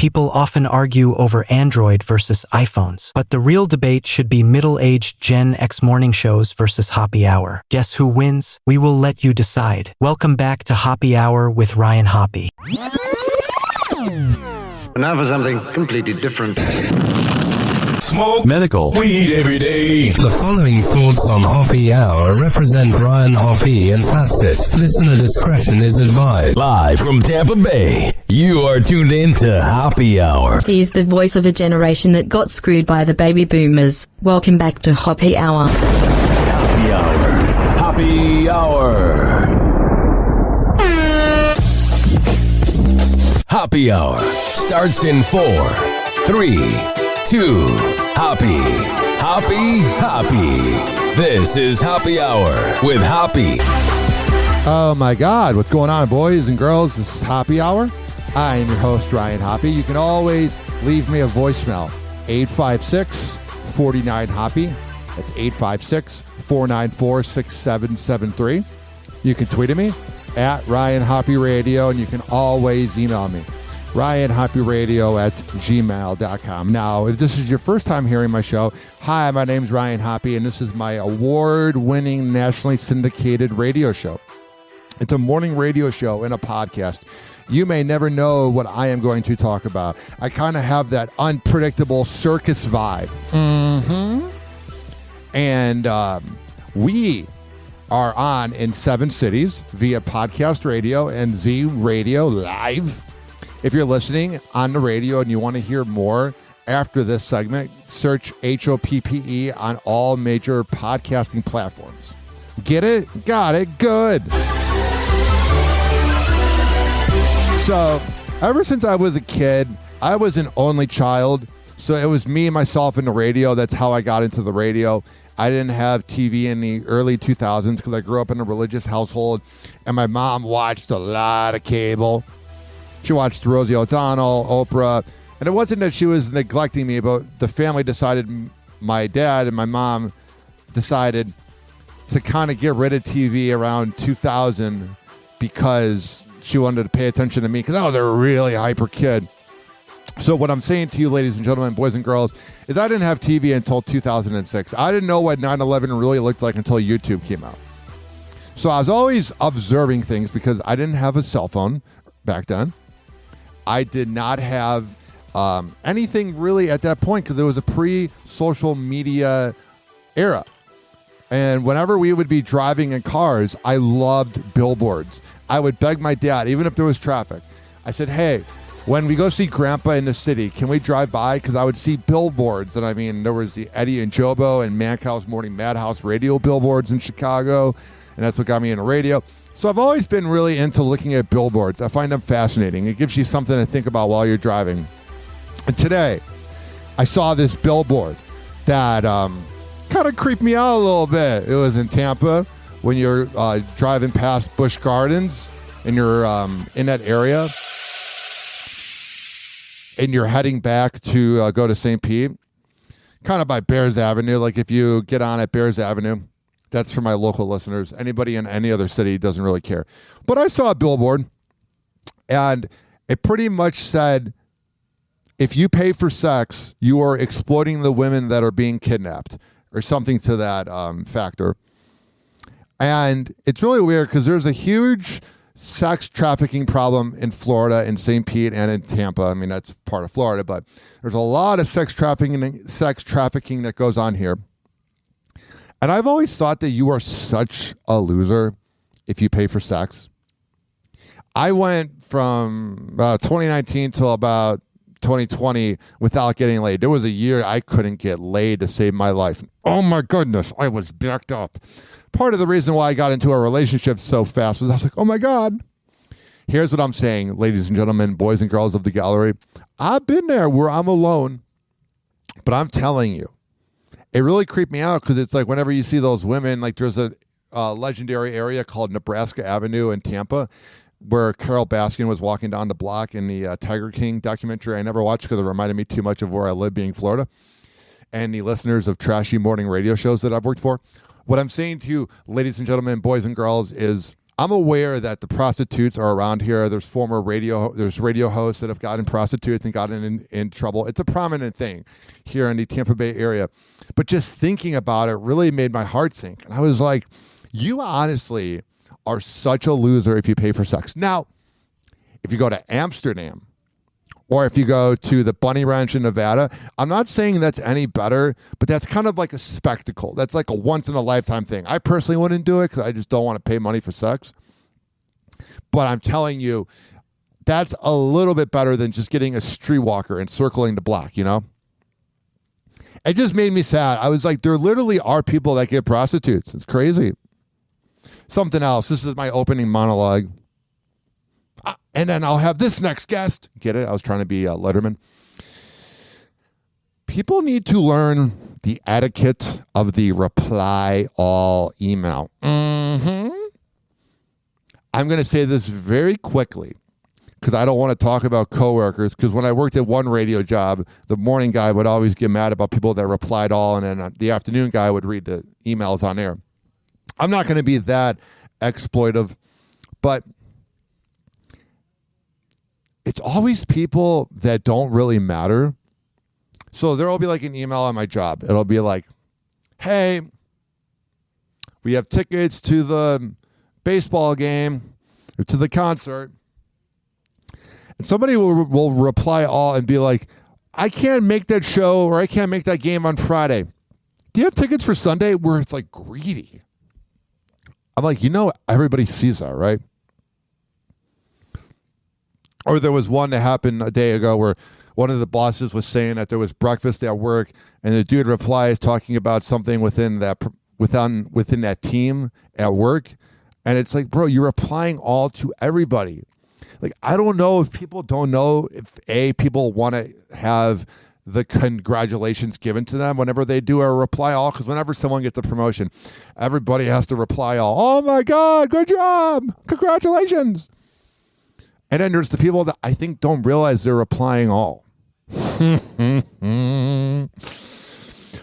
People often argue over Android versus iPhones, but the real debate should be middle-aged Gen X morning shows versus Hoppe Hour. Guess who wins? We will let you decide. Welcome back to Hoppe Hour with Ryan Hoppe. Now for something completely different. Smoke medical weed every day. The following thoughts on Hoppe Hour represent Ryan Hoppe and past it. Listener discretion is advised. Live from Tampa Bay, you are tuned in to Hoppe Hour. He's the voice of a generation that got screwed by the baby boomers. Welcome back to Hoppe Hour. Hoppe Hour. Hoppe Hour. Hoppe Hour starts in 4, 3, 2, Hoppe. Hoppe, Hoppe. This is Hoppe Hour with Hoppe. Oh my God, what's going on, boys and girls? This is Hoppe Hour. I am your host, Ryan Hoppe. You can always leave me a voicemail, 856-49-HOPPE. That's 856-494-6773. You can tweet at me at Ryan Hoppe Radio, and you can always email me, ryanhopperadio@gmail.com. Now, if this is your first time hearing my show, hi, my name's Ryan Hoppe, and this is my award-winning, nationally syndicated radio show. It's a morning radio show and a podcast. You may never know what I am going to talk about. I kind of have that unpredictable circus vibe. And we are on in 7 cities via podcast radio and Z Radio Live. If you're listening on the radio and you want to hear more after this segment, search HOPPE on all major podcasting platforms. Get it? Got it? Good. So, ever since I was a kid, I was an only child. So it was me, myself, and the radio. That's how I got into the radio. I didn't have TV in the early 2000s because I grew up in a religious household, and my mom watched a lot of cable. She watched Rosie O'Donnell, Oprah, and it wasn't that she was neglecting me, but the family decided, my dad and my mom decided to kind of get rid of TV around 2000 because she wanted to pay attention to me because I was a really hyper kid. So what I'm saying to you, ladies and gentlemen, boys and girls, is I didn't have TV until 2006. I didn't know what 9/11 really looked like until YouTube came out. So I was always observing things because I didn't have a cell phone back then. I did not have anything really at that point because it was a pre-social media era. And whenever we would be driving in cars, I loved billboards. I would beg my dad, even if there was traffic. I said, hey, when we go see Grandpa in the city, can we drive by? Because I would see billboards. And I mean, there was the Eddie and Jobo and Mancow's Morning Madhouse radio billboards in Chicago. And that's what got me into radio. So I've always been really into looking at billboards. I find them fascinating. It gives you something to think about while you're driving. And today, I saw this billboard that kind of creeped me out a little bit. It was in Tampa when you're driving past Busch Gardens and you're in that area. And you're heading back to go to St. Pete, kind of by Bears Avenue. Like if you get on at Bears Avenue, that's for my local listeners. Anybody in any other city doesn't really care. But I saw a billboard, and it pretty much said, if you pay for sex, you are exploiting the women that are being kidnapped, or something to that factor. And it's really weird because there's a huge sex trafficking problem in Florida, in St. Pete, and in Tampa. I mean, that's part of Florida, but there's a lot of sex trafficking that goes on here. And I've always thought that you are such a loser if you pay for sex. I went from about 2019 till about 2020 without getting laid. There was a year I couldn't get laid to save my life. Oh my goodness, I was backed up. Part of the reason why I got into a relationship so fast was I was like, oh my God. Here's what I'm saying, ladies and gentlemen, boys and girls of the gallery. I've been there where I'm alone, but I'm telling you, it really creeped me out because it's like whenever you see those women, like there's a legendary area called Nebraska Avenue in Tampa where Carol Baskin was walking down the block in the Tiger King documentary I never watched because it reminded me too much of where I live, being Florida, and the listeners of trashy morning radio shows that I've worked for. What I'm saying to you, ladies and gentlemen, boys and girls, is I'm aware that the prostitutes are around here. There's radio hosts that have gotten prostitutes and gotten in trouble. It's a prominent thing here in the Tampa Bay area. But just thinking about it really made my heart sink. And I was like, you honestly are such a loser if you pay for sex. Now, if you go to Amsterdam, or if you go to the Bunny Ranch in Nevada, I'm not saying that's any better, but that's kind of like a spectacle. That's like a once-in-a-lifetime thing. I personally wouldn't do it because I just don't want to pay money for sex. But I'm telling you, that's a little bit better than just getting a streetwalker and circling the block, you know? It just made me sad. I was like, there literally are people that get prostitutes. It's crazy. Something else. This is my opening monologue. And then I'll have this next guest. Get it? I was trying to be Letterman. People need to learn the etiquette of the reply all email. I'm going to say this very quickly because I don't want to talk about coworkers, because when I worked at one radio job, the morning guy would always get mad about people that replied all, and then the afternoon guy would read the emails on air. I'm not going to be that exploitive, but it's always people that don't really matter. So there will be like an email on my job. It'll be like, hey, we have tickets to the baseball game or to the concert. And somebody will reply all and be like, I can't make that show or I can't make that game on Friday. Do you have tickets for Sunday? Where it's like greedy. I'm like, everybody sees that, right? Or there was one that happened a day ago where one of the bosses was saying that there was breakfast at work, and the dude replies talking about something within that team at work, and it's like, bro, you're replying all to everybody. Like, I don't know if people don't know if people want to have the congratulations given to them whenever they do a reply all, because whenever someone gets a promotion, everybody has to reply all. Oh my God, good job, congratulations. And then there's the people that I think don't realize they're replying all.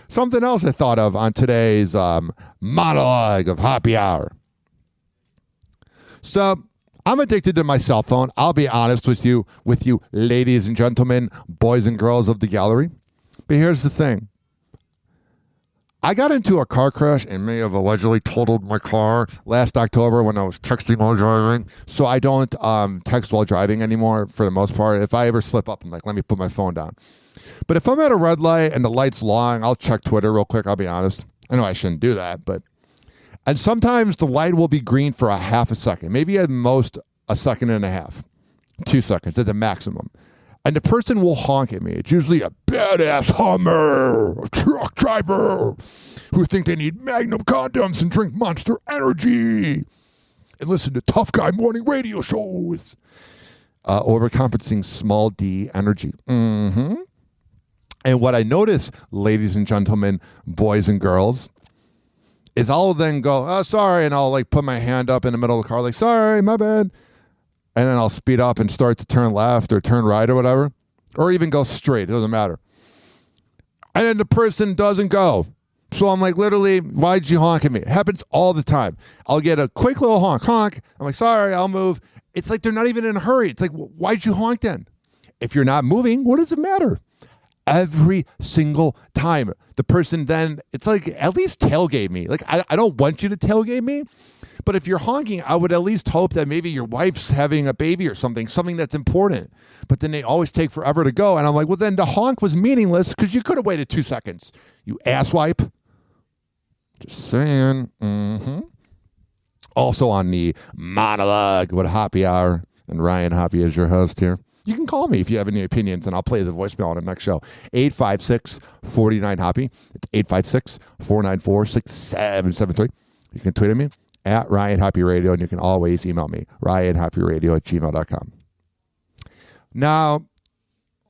Something else I thought of on today's monologue of Hoppe Hour. So I'm addicted to my cell phone. I'll be honest with you, ladies and gentlemen, boys and girls of the gallery. But here's the thing. I got into a car crash and may have allegedly totaled my car last October when I was texting while driving. So I don't text while driving anymore for the most part. If I ever slip up, I'm like, let me put my phone down. But if I'm at a red light and the light's long, I'll check Twitter real quick. I'll be honest. I know I shouldn't do that, and sometimes the light will be green for a half a second, maybe at most a second and a half, 2 seconds at the maximum. And the person will honk at me. It's usually a badass Hummer, a truck driver who think they need Magnum condoms and drink Monster Energy and listen to tough guy morning radio shows. Overcompensating small D energy. And what I notice, ladies and gentlemen, boys and girls, is I'll then go, oh, sorry, and I'll like put my hand up in the middle of the car, like, sorry, my bad. And then I'll speed up and start to turn left or turn right or whatever. Or even go straight. It doesn't matter. And then the person doesn't go. So I'm like, literally, why'd you honk at me? It happens all the time. I'll get a quick little honk. I'm like, sorry, I'll move. It's like they're not even in a hurry. It's like, why'd you honk then? If you're not moving, what does it matter? Every single time. The person then, it's like, at least tailgate me. Like, I don't want you to tailgate me. But if you're honking, I would at least hope that maybe your wife's having a baby or something that's important. But then they always take forever to go. And I'm like, well, then the honk was meaningless because you could have waited 2 seconds. You asswipe. Just saying. Also on the monologue with Hoppe Hour, and Ryan Hoppe is your host here. You can call me if you have any opinions, and I'll play the voicemail on the next show. 856-49-HOPPE. It's 856-494-6773. You can tweet at me at Ryan Hoppe Radio, and you can always email me, ryanhopperadio@gmail.com. Now,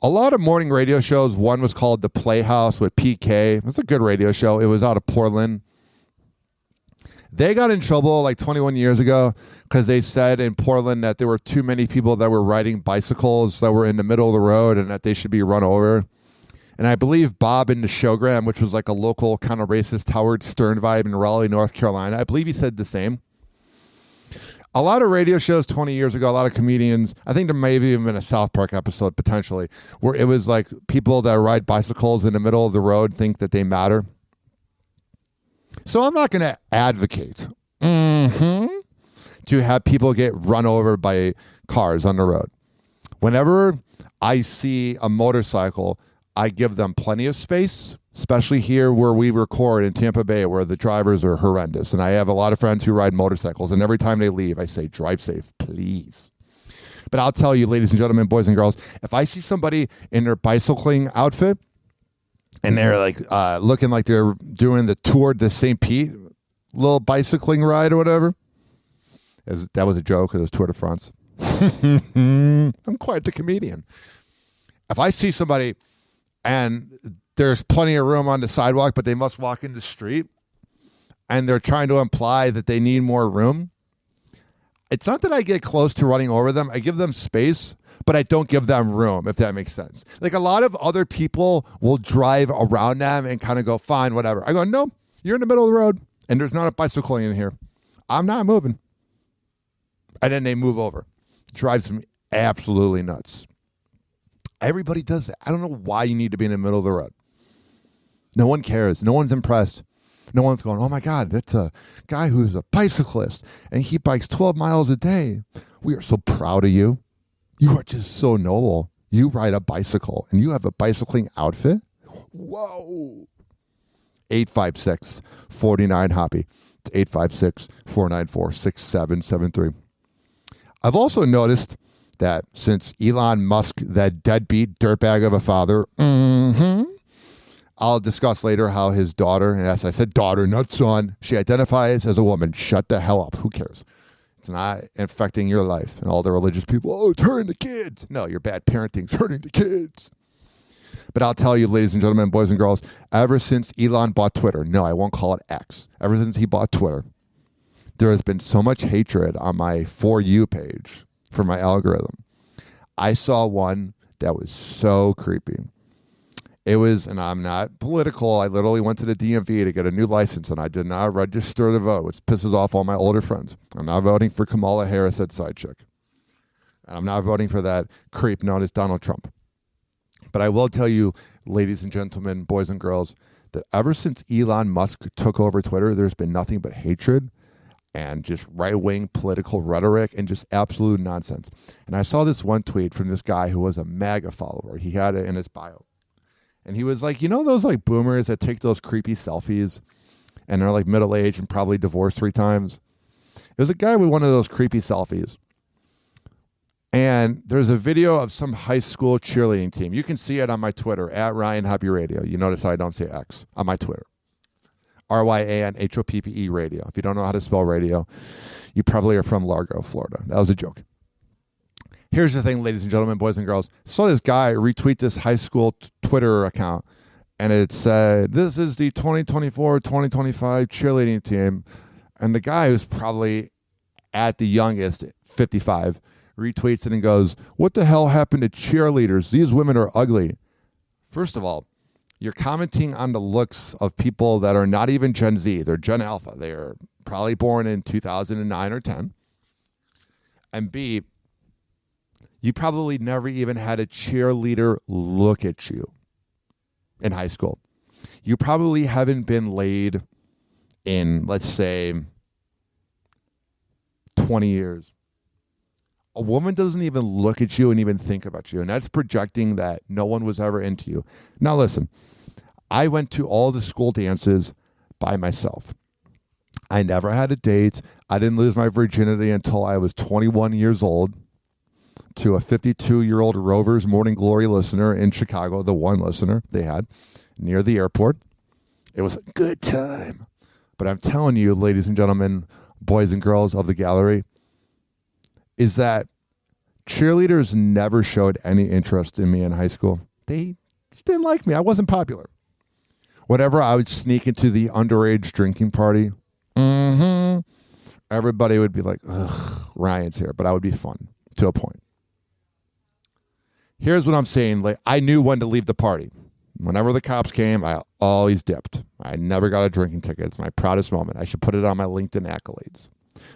a lot of morning radio shows, one was called The Playhouse with PK. It's a good radio show. It was out of Portland. They got in trouble like 21 years ago because they said in Portland that there were too many people that were riding bicycles that were in the middle of the road and that they should be run over. And I believe Bob in the Showgram, which was like a local kind of racist Howard Stern vibe in Raleigh, North Carolina, I believe he said the same. A lot of radio shows 20 years ago, a lot of comedians, I think there may have even been a South Park episode potentially, where it was like people that ride bicycles in the middle of the road think that they matter. So I'm not going to advocate to have people get run over by cars on the road. Whenever I see a motorcycle, I give them plenty of space, especially here where we record in Tampa Bay, where the drivers are horrendous. And I have a lot of friends who ride motorcycles, and every time they leave, I say, drive safe, please. But I'll tell you, ladies and gentlemen, boys and girls, if I see somebody in their bicycling outfit and they're like looking like they're doing the Tour de St. Pete little bicycling ride or whatever, that was a joke, it was Tour de France. I'm quite the comedian. If I see somebody and there's plenty of room on the sidewalk, but they must walk in the street, and they're trying to imply that they need more room, it's not that I get close to running over them. I give them space, but I don't give them room, if that makes sense. Like a lot of other people will drive around them and kind of go, fine, whatever. I go, no, you're in the middle of the road, and there's not a bicycle in here. I'm not moving. And then they move over. Drives me absolutely nuts. Everybody does that. I don't know why you need to be in the middle of the road. No one cares. No one's impressed. No one's going, oh my God, that's a guy who's a bicyclist and he bikes 12 miles a day. We are so proud of you. You are just so noble. You ride a bicycle and you have a bicycling outfit? Whoa. 856-49-HOPPY. It's 856-494-6773. I've also noticed that since Elon Musk, that deadbeat dirtbag of a father, I'll discuss later how his daughter, and as I said daughter, not son, she identifies as a woman. Shut the hell up. Who cares? It's not affecting your life. And all the religious people, oh, it's hurting the kids. No, your bad parenting's hurting the kids. But I'll tell you, ladies and gentlemen, boys and girls, ever since Elon bought Twitter, no, I won't call it X, ever since he bought Twitter, there has been so much hatred on my For You page for my algorithm. I saw one that was so creepy. It was, and I'm not political, I literally went to the DMV to get a new license, and I did not register to vote, which pisses off all my older friends. I'm not voting for Kamala Harris, that side chick. And I'm not voting for that creep known as Donald Trump. But I will tell you, ladies and gentlemen, boys and girls, that ever since Elon Musk took over Twitter, there's been nothing but hatred and just right-wing political rhetoric and just absolute nonsense. And I saw this one tweet from this guy who was a MAGA follower. He had it in his bio. And he was like, you know those like boomers that take those creepy selfies and they're like middle-aged and probably divorced 3 times? It was a guy with one of those creepy selfies. And there's a video of some high school cheerleading team. You can see it on my Twitter, at Ryan Hoppe Radio. You notice how I don't say X on my Twitter. RyanHoppe Radio. If you don't know how to spell radio, you probably are from Largo, Florida. That was a joke. Here's the thing, ladies and gentlemen, boys and girls. Saw this guy retweet this high school Twitter account, and it said, this is the 2024-2025 cheerleading team. And the guy who's probably at the youngest, 55, retweets it and goes, what the hell happened to cheerleaders? These women are ugly. First of all, you're commenting on the looks of people that are not even Gen Z. They're Gen Alpha. They're probably born in 2009 or 10. And B, you probably never even had a cheerleader look at you in high school. You probably haven't been laid in, let's say, 20 years. A woman doesn't even look at you and even think about you. And that's projecting that no one was ever into you. Now, listen, I went to all the school dances by myself. I never had a date. I didn't lose my virginity until I was 21 years old to a 52-year-old Rover's Morning Glory listener in Chicago, the one listener they had near the airport. It was a good time. But I'm telling you, ladies and gentlemen, boys and girls of the gallery, is that cheerleaders never showed any interest in me in high school. They just didn't like me. I wasn't popular. Whenever I would sneak into the underage drinking party, everybody would be like, ugh, Ryan's here. But I would be fun to a point. Here's what I'm saying. Like, I knew when to leave the party. Whenever the cops came, I always dipped. I never got a drinking ticket. It's my proudest moment. I should put it on my LinkedIn accolades.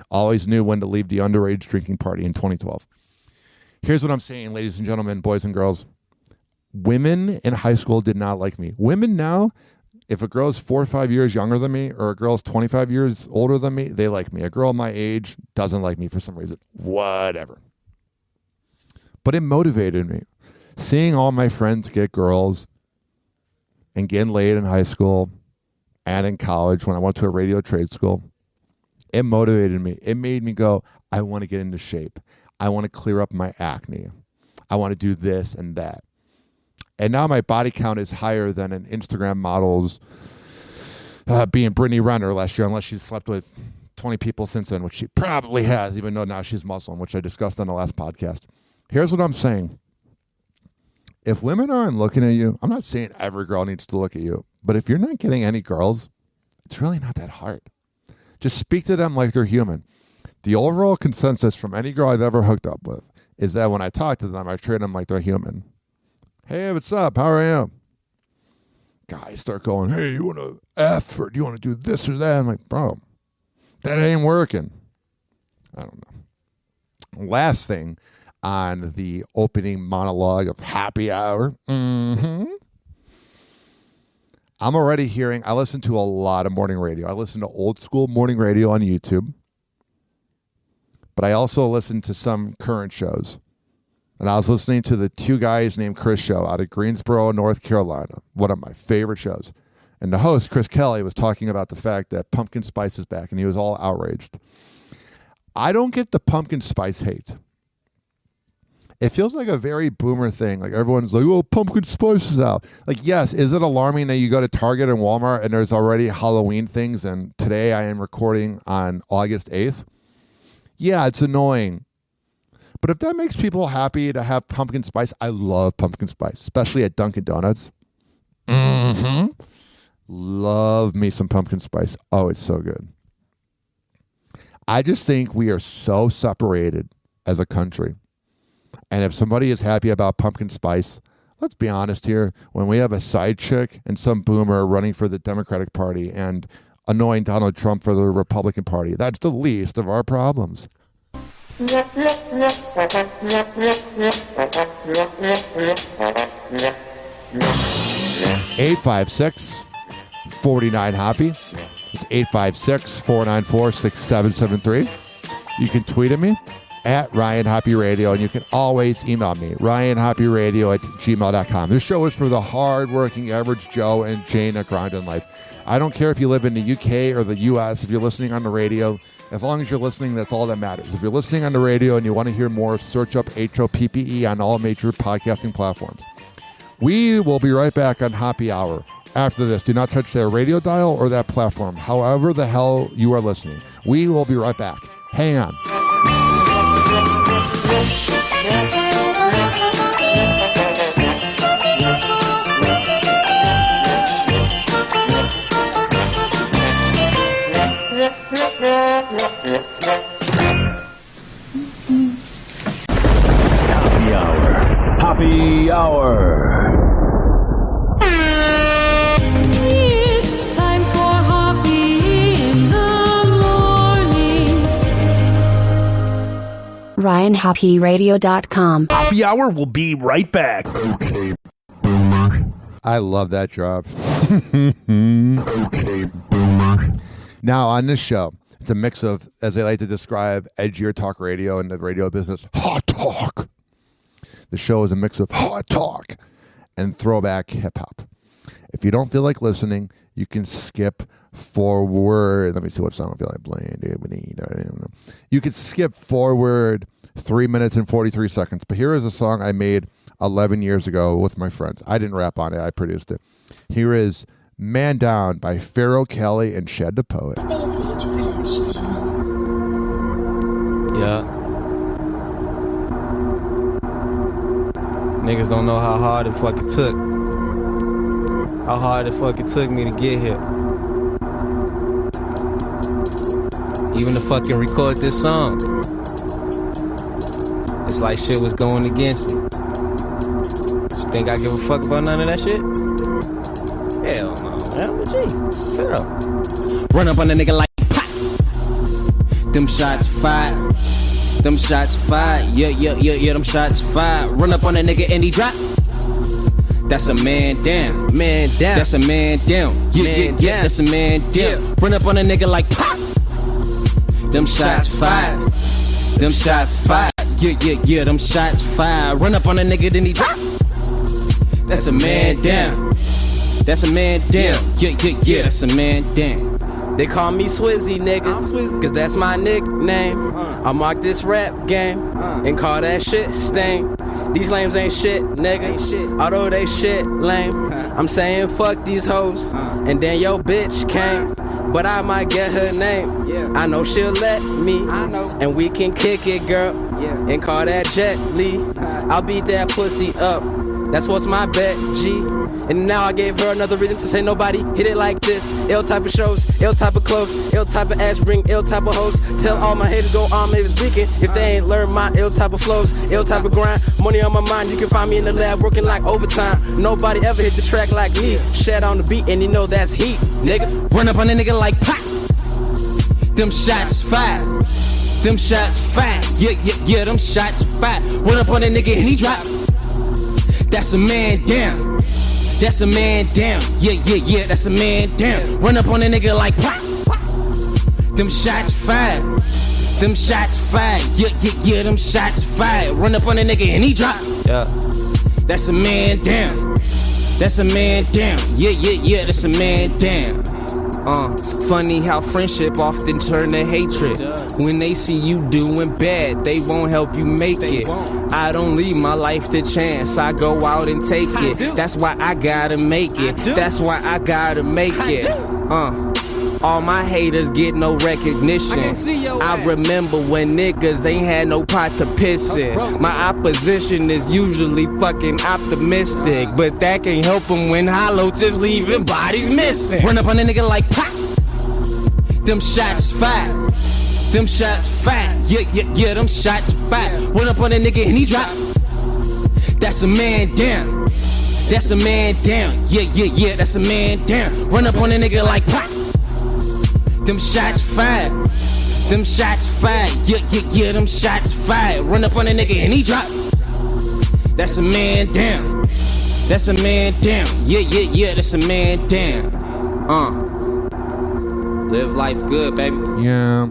Always knew when to leave the underage drinking party in 2012. Here's what I'm saying, ladies and gentlemen, boys and girls. Women in high school did not like me. Women now, if a girl's 4 or 5 years younger than me or a girl's 25 years older than me, they like me. A girl my age doesn't like me for some reason. Whatever. But it motivated me. Seeing all my friends get girls and getting laid in high school and in college when I went to a radio trade school, it motivated me. It made me go, I want to get into shape. I want to clear up my acne. I want to do this and that. And now my body count is higher than an Instagram model's being Brittany Renner last year, unless she's slept with 20 people since then, which she probably has, even though now she's Muslim, which I discussed on the last podcast. Here's what I'm saying. If women aren't looking at you, I'm not saying every girl needs to look at you, but if you're not getting any girls, it's really not that hard. Just speak to them like they're human. The overall consensus from any girl I've ever hooked up with is that when I talk to them, I treat them like they're human. Hey, what's up? How are you? Guys start going, hey, you want to F or do you want to do this or that? I'm like, bro, that ain't working. I don't know. Last thing on the opening monologue of Happy Hour. I'm already hearing, I listen to a lot of morning radio. I listen to old school morning radio on YouTube. But I also listen to some current shows. And I was listening to the Two Guys Named Chris show out of Greensboro, North Carolina. One of my favorite shows. And the host, Chris Kelly, was talking about the fact that pumpkin spice is back. And he was all outraged. I don't get the pumpkin spice hate. It feels like a very boomer thing. Like everyone's like, oh, pumpkin spice is out. Like, yes, is it alarming that you go to Target and Walmart and there's already Halloween things? And today I am recording on August 8th. Yeah, it's annoying. But if that makes people happy to have pumpkin spice, I love pumpkin spice, especially at Dunkin' Donuts. Love me some pumpkin spice. Oh, it's so good. I just think we are so separated as a country. And if somebody is happy about pumpkin spice, let's be honest here. When we have a side chick and some boomer running for the Democratic Party and annoying Donald Trump for the Republican Party, that's the least of our problems. 856-49-HOPPY. It's 856-494-6773. You can tweet at me at Ryan Hoppe Radio, and you can always email me, ryanhopperadio@gmail.com. This show is for the hard-working average Joe and Jane that grind in life. I don't care if you live in the UK or the US, if you're listening on the radio. As long as you're listening, that's all that matters. If you're listening on the radio and you want to hear more, search up HOPPE on all major podcasting platforms. We will be right back on Happy Hour. After this, do not touch that radio dial or that platform, however the hell you are listening. We will be right back. Hang on. Happy Hour. Happy Hour. It's time for Hoppe in the morning. RyanHoppeRadio.com. Happy Hour will be right back. Okay, boomer. I love that drop. Okay, boomer. Now, on this show, it's a mix of, as they like to describe, edgier talk radio in the radio business, hot talk. The show is a mix of hot talk and throwback hip-hop. If you don't feel like listening, you can skip forward. Let me see what song I feel like playing. You can skip forward 3 minutes and 43 seconds. But here is a song I made 11 years ago with my friends. I didn't rap on it. I produced it. Here is Man Down by Pharaoh Kelly and Shed the Poet. Yeah. Niggas don't know how hard it fucking took. How hard it fucking took me to get here. Even to fucking record this song. It's like shit was going against me. You think I give a fuck about none of that shit? Hell no, man. I'm a G. Pharaoh. Run up on a nigga like pop. Them shots fired. Them shots fired. Yeah, them shots fired. Run up on a nigga and he drop. That's a man down. Man down. That's a man down. Yeah, that's a man down. Run up on a nigga like pop. Them shots fired. Them shots fired. Yeah, them shots fired. Run up on a nigga, then he drop. That's a man down. That's a man down. Yeah, that's a man down. They call me Swizzy, nigga, cause that's my nickname. I mark this rap game and call that shit stain. These lames ain't shit, nigga, although they shit lame. I'm saying fuck these hoes, and then yo bitch came. But I might get her name, I know she'll let me, and we can kick it, girl, and call that Jet Li. I'll beat that pussy up, that's what's my bet, G. And now I gave her another reason to say nobody hit it like this. Ill type of shows, ill type of clothes, ill type of ass, bring ill type of hoes. Tell all my haters go on maybe speaking if they ain't learned my ill type of flows, ill type of grind. Money on my mind, you can find me in the lab working like overtime. Nobody ever hit the track like me. Shed on the beat and you know that's heat, nigga. Run up on a nigga like pop. Them shots fired. Them shots fired. Yeah, them shots fired. Run up on a nigga and he drop. That's a man down. That's a man down. Yeah, that's a man down. Run up on a nigga like pop. Them shots fired. Them shots fired. Yeah, them shots fired. Run up on a nigga and he drop. Yeah. That's a man down. That's a man down. Yeah, that's a man down. Funny how friendship often turn to hatred. When they see you doing bad, they won't help you make it. I don't leave my life to chance, I go out and take it. That's why I gotta make it. That's why I gotta make it. All my haters get no recognition. I remember when niggas ain't had no pot to piss in. My opposition is usually fucking optimistic, but that can't help them when hollow tips leaving bodies missing. Run up on a nigga like pop. Them shots fired. Them shots fired. Yeah, them shots fired. Run up on a nigga and he drop. That's a man down. That's a man down. Yeah, that's a man down. Run up on a nigga like pop. Them shots fired. Them shots fired. Yeah, them shots fired. Run up on a nigga and he drop. That's a man down. That's a man down. Yeah, that's a man down. Live life good, baby. Yeah.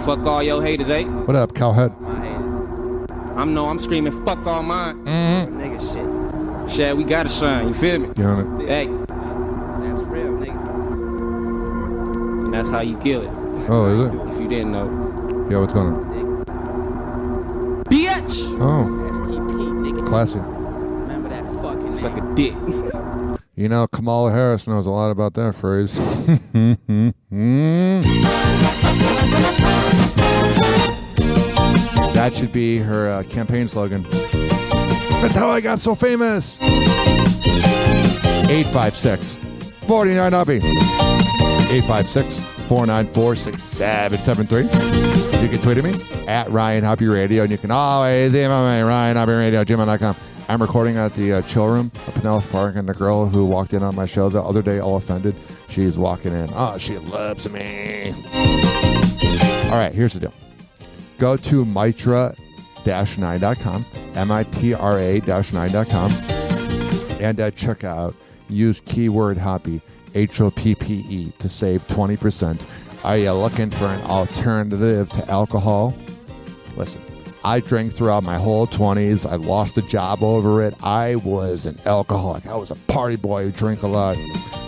Fuck all your haters, eh? What up, cowhead? My haters. I'm screaming, fuck all mine. Nigga shit. Shad, we gotta shine, you feel me? Get on it. Hey, That's real, nigga. and that's how you kill it. Oh, is it? If you didn't know. Yeah, what's going on? Bitch! Oh, STP, nigga. classy. Remember that fucking Suck name. a dick. You know, Kamala Harris knows a lot about that phrase. That should be her campaign slogan. That's how I got so famous. 856-49-HOPPY. 856-494-6773. You can tweet at me at Ryan Hoppe Radio, and you can always email me, Ryan Hoppe Radio, gmail.com. I'm recording at the chill room at Pinellas Park, and the girl who walked in on my show the other day, all offended, she's walking in. Oh, she loves me. All right, here's the deal. Go to mitra-9.com, mitra-9.com, and check out, use keyword Hoppe, Hoppe, to save 20%. Are you looking for an alternative to alcohol? Listen. I drank throughout my whole 20s. I lost a job over it. I was an alcoholic. I was a party boy who drank a lot.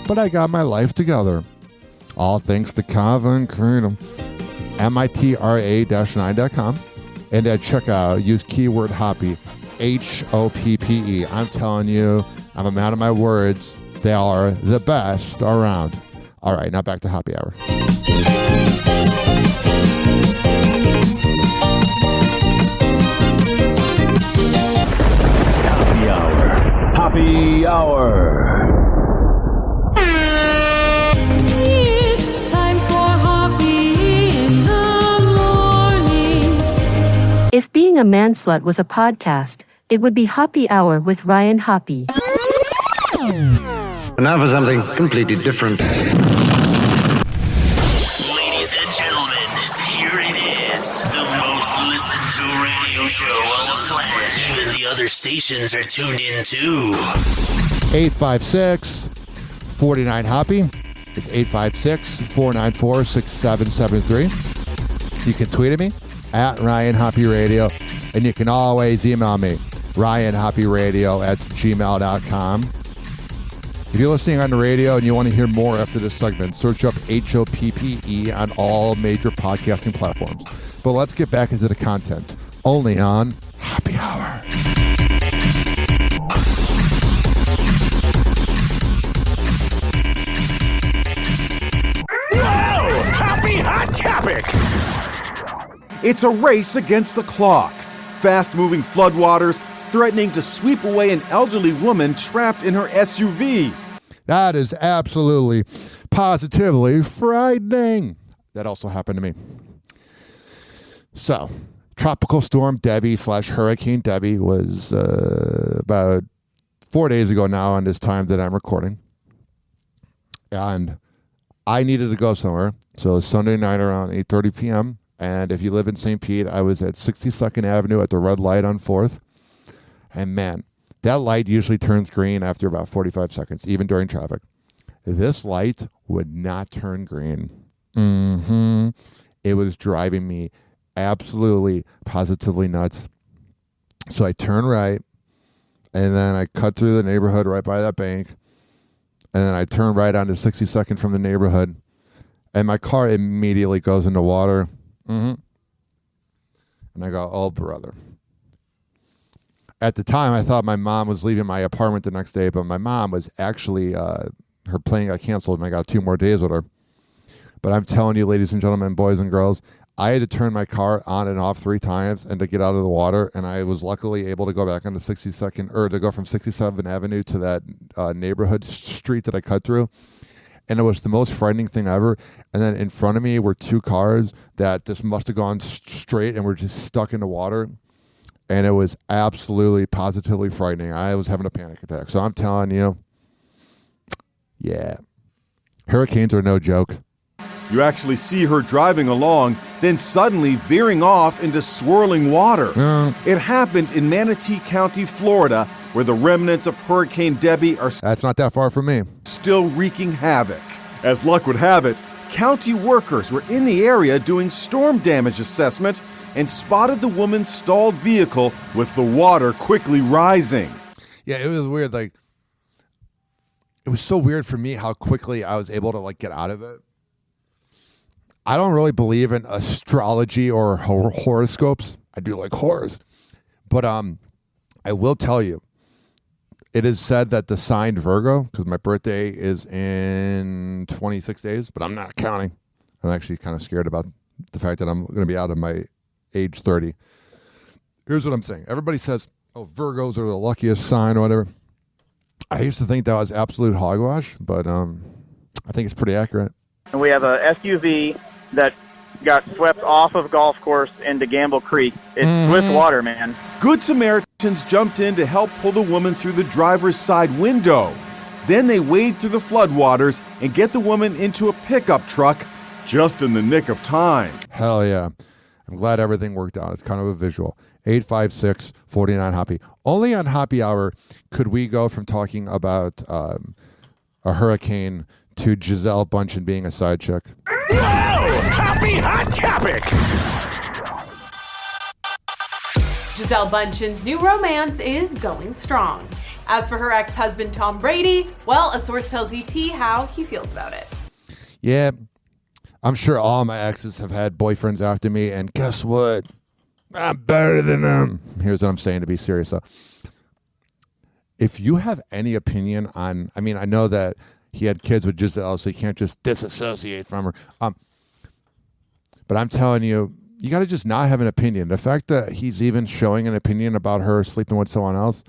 But I got my life together. All thanks to Kava and Freedom. mitra-9.com. And check out, use keyword Hoppe, Hoppe. I'm telling you, I'm a man of my words. They are the best around. All right, now back to Hoppe Hour. Hoppe Hour. It's time for Hoppe in the morning. If Being a Man Slut was a podcast, it would be Hoppe Hour with Ryan Hoppe. And now for something completely different. Ladies and gentlemen, go-to radio show on the planet. Even the other stations are tuned in too. 856-49-HOPPY. It's 856-494-6773. You can tweet at me at Ryan Hoppe Radio, and you can always email me, ryanhopperadio@gmail.com. If you're listening on the radio and you want to hear more after this segment, search up HOPPE on all major podcasting platforms. But let's get back into the content, only on Hoppe Hour. Whoa! Happy Hot Topic! It's a race against the clock. Fast-moving floodwaters threatening to sweep away an elderly woman trapped in her SUV. That is absolutely, positively frightening. That also happened to me. So, Tropical Storm Debbie / Hurricane Debbie was about 4 days ago now on this time that I'm recording. And I needed to go somewhere. So Sunday night around 8:30 p.m. And if you live in St. Pete, I was at 62nd Avenue at the red light on 4th. And man, that light usually turns green after about 45 seconds, even during traffic. This light would not turn green. It was driving me absolutely, positively nuts. So I turn right, and then I cut through the neighborhood right by that bank, and then I turn right onto 62nd from the neighborhood, and my car immediately goes into water. And I go, oh, brother. At the time, I thought my mom was leaving my apartment the next day, but my mom was actually, her plane got canceled, and I got 2 more days with her. But I'm telling you, ladies and gentlemen, boys and girls, I had to turn my car on and off 3 times and to get out of the water, and I was luckily able to go back onto 62nd, or to go from 67th Avenue to that neighborhood street that I cut through. And it was the most frightening thing ever. And then in front of me were 2 cars that just must have gone straight and were just stuck in the water. And it was absolutely, positively frightening. I was having a panic attack. So I'm telling you, yeah, hurricanes are no joke. You actually see her driving along, then suddenly veering off into swirling water. It happened in Manatee County, Florida, where the remnants of Hurricane Debbie are That's not that far from me. Still wreaking havoc. As luck would have it, county workers were in the area doing storm damage assessment and spotted the woman's stalled vehicle with the water quickly rising. Yeah, it was weird. Like, it was so weird for me how quickly I was able to get out of it. I don't really believe in astrology or horoscopes. I do like horrors. But I will tell you, it is said that the sign Virgo, because my birthday is in 26 days, but I'm not counting. I'm actually kind of scared about the fact that I'm going to be out of my age 30. Here's what I'm saying. Everybody says, oh, Virgos are the luckiest sign or whatever. I used to think that was absolute hogwash, but I think it's pretty accurate. And we have a SUV that got swept off of golf course into Gamble Creek. It's swift water, man. Good Samaritans jumped in to help pull the woman through the driver's side window. Then they wade through the floodwaters and get the woman into a pickup truck just in the nick of time. Hell yeah. I'm glad everything worked out. It's kind of a visual. 856-49-HOPPY. Only on Hoppe Hour could we go from talking about a hurricane to Gisele Bündchen being a side chick. Whoa! Happy Hot Topic! Gisele Bündchen's new romance is going strong. As for her ex-husband Tom Brady, well, a source tells ET how he feels about it. Yeah, I'm sure all my exes have had boyfriends after me, and guess what? I'm better than them. Here's what I'm saying, to be serious, though. If you have any opinion on, I mean, I know that he had kids with Gisele, so you can't just disassociate from her. But I'm telling you, you got to just not have an opinion. The fact that he's even showing an opinion about her sleeping with someone else,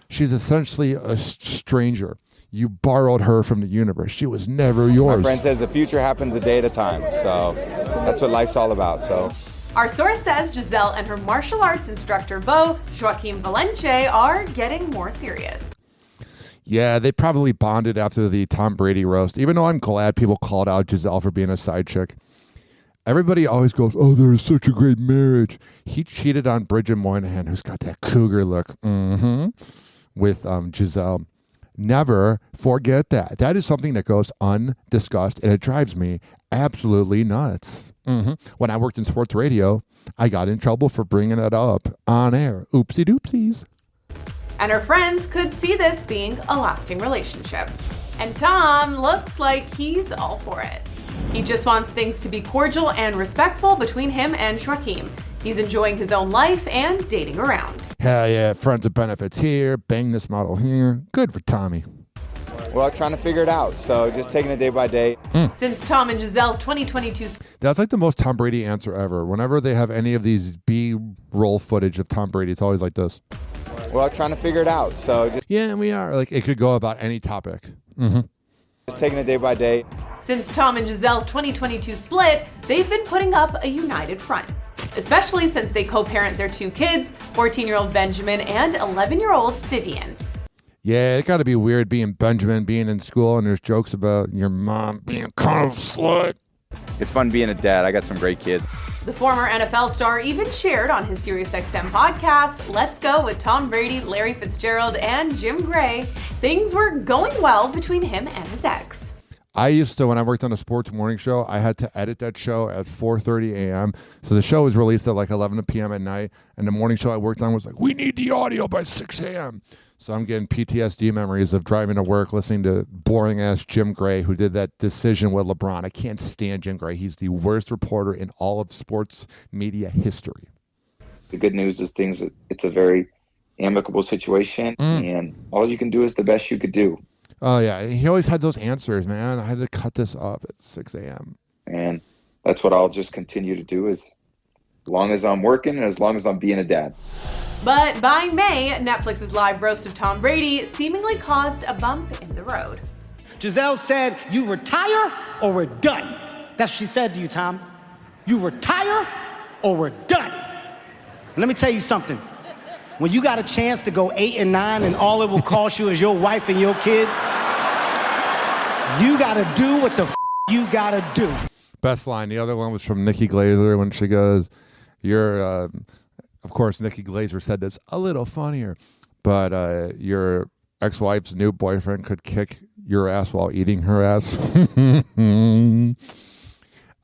she's essentially a stranger. You borrowed her from the universe. She was never yours. My friend says the future happens a day at a time. So that's what life's all about. So our source says Gisele and her martial arts instructor, beau, Joaquin Valencia, are getting more serious. Yeah, they probably bonded after the Tom Brady roast, even though I'm glad people called out Gisele for being a side chick. Everybody always goes, oh, there's such a great marriage. He cheated on Bridget Moynihan, who's got that cougar look, with Giselle. Never forget that. That is something that goes undiscussed, and it drives me absolutely nuts. When I worked in sports radio, I got in trouble for bringing it up on air. Oopsie doopsies. And her friends could see this being a lasting relationship. And Tom looks like he's all for it. He just wants things to be cordial and respectful between him and Joaquim. He's enjoying his own life and dating around. Hell yeah, friends with benefits here, bang this model here. Good for Tommy. Well, trying to figure it out, so just taking it day by day. Since Tom and Giselle's 2022... That's like the most Tom Brady answer ever. Whenever they have any of these B-roll footage of Tom Brady, it's always like this. Well, trying to figure it out, so just... Yeah, we are. Like, it could go about any topic. Just taking it day by day. Since Tom and Giselle's 2022 split, they've been putting up a united front. Especially since they co-parent their 2 kids, 14-year-old Benjamin and 11-year-old Vivian. Yeah, it got to be weird being Benjamin, being in school, and there's jokes about your mom being kind of a slut. It's fun being a dad. I got some great kids. The former NFL star even shared on his SiriusXM podcast, Let's Go with Tom Brady, Larry Fitzgerald, and Jim Gray, things were going well between him and his ex. I used to, when I worked on a sports morning show, I had to edit that show at 4:30 a.m. So the show was released at like 11 p.m. at night, and the morning show I worked on was like, we need the audio by 6 a.m. So I'm getting PTSD memories of driving to work, listening to boring-ass Jim Gray, who did that decision with LeBron. I can't stand Jim Gray. He's the worst reporter in all of sports media history. The good news is it's a very amicable situation, and all you can do is the best you could do. Oh, yeah. He always had those answers, man. I had to cut this up at 6 a.m. And that's what I'll just continue to do, as long as I'm working and as long as I'm being a dad. But by May, Netflix's live roast of Tom Brady seemingly caused a bump in the road. Giselle said, you retire or we're done. That's what she said to you, Tom. You retire or we're done. Let me tell you something. When you got a chance to go 8 and 9 and all it will cost you is your wife and your kids, you got to do what the you got to do. Best line. The other one was from Nikki Glaser when she goes, of course, Nikki Glaser said this a little funnier, but your ex-wife's new boyfriend could kick your ass while eating her ass.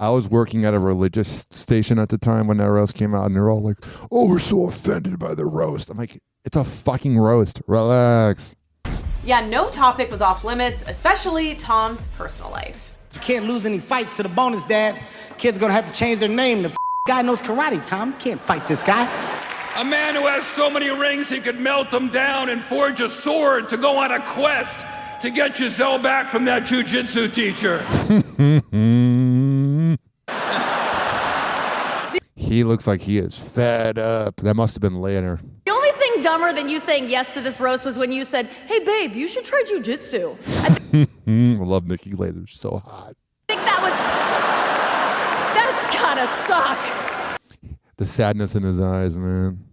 I was working at a religious station at the time when that roast came out, and they're all like, oh, we're so offended by the roast. I'm like, it's a fucking roast. Relax. Yeah, no topic was off limits, especially Tom's personal life. You can't lose any fights to the bonus, Dad. Kids are going to have to change their name. The guy knows karate, Tom. You can't fight this guy. A man who has so many rings he could melt them down and forge a sword to go on a quest to get Giselle back from that jujitsu teacher. He looks like he is fed up. That must have been later. The only thing dumber than you saying yes to this roast was when you said, hey, babe, you should try jujitsu. I love Nikki Glaser. She's so hot. I think that's gotta suck. The sadness in his eyes, man.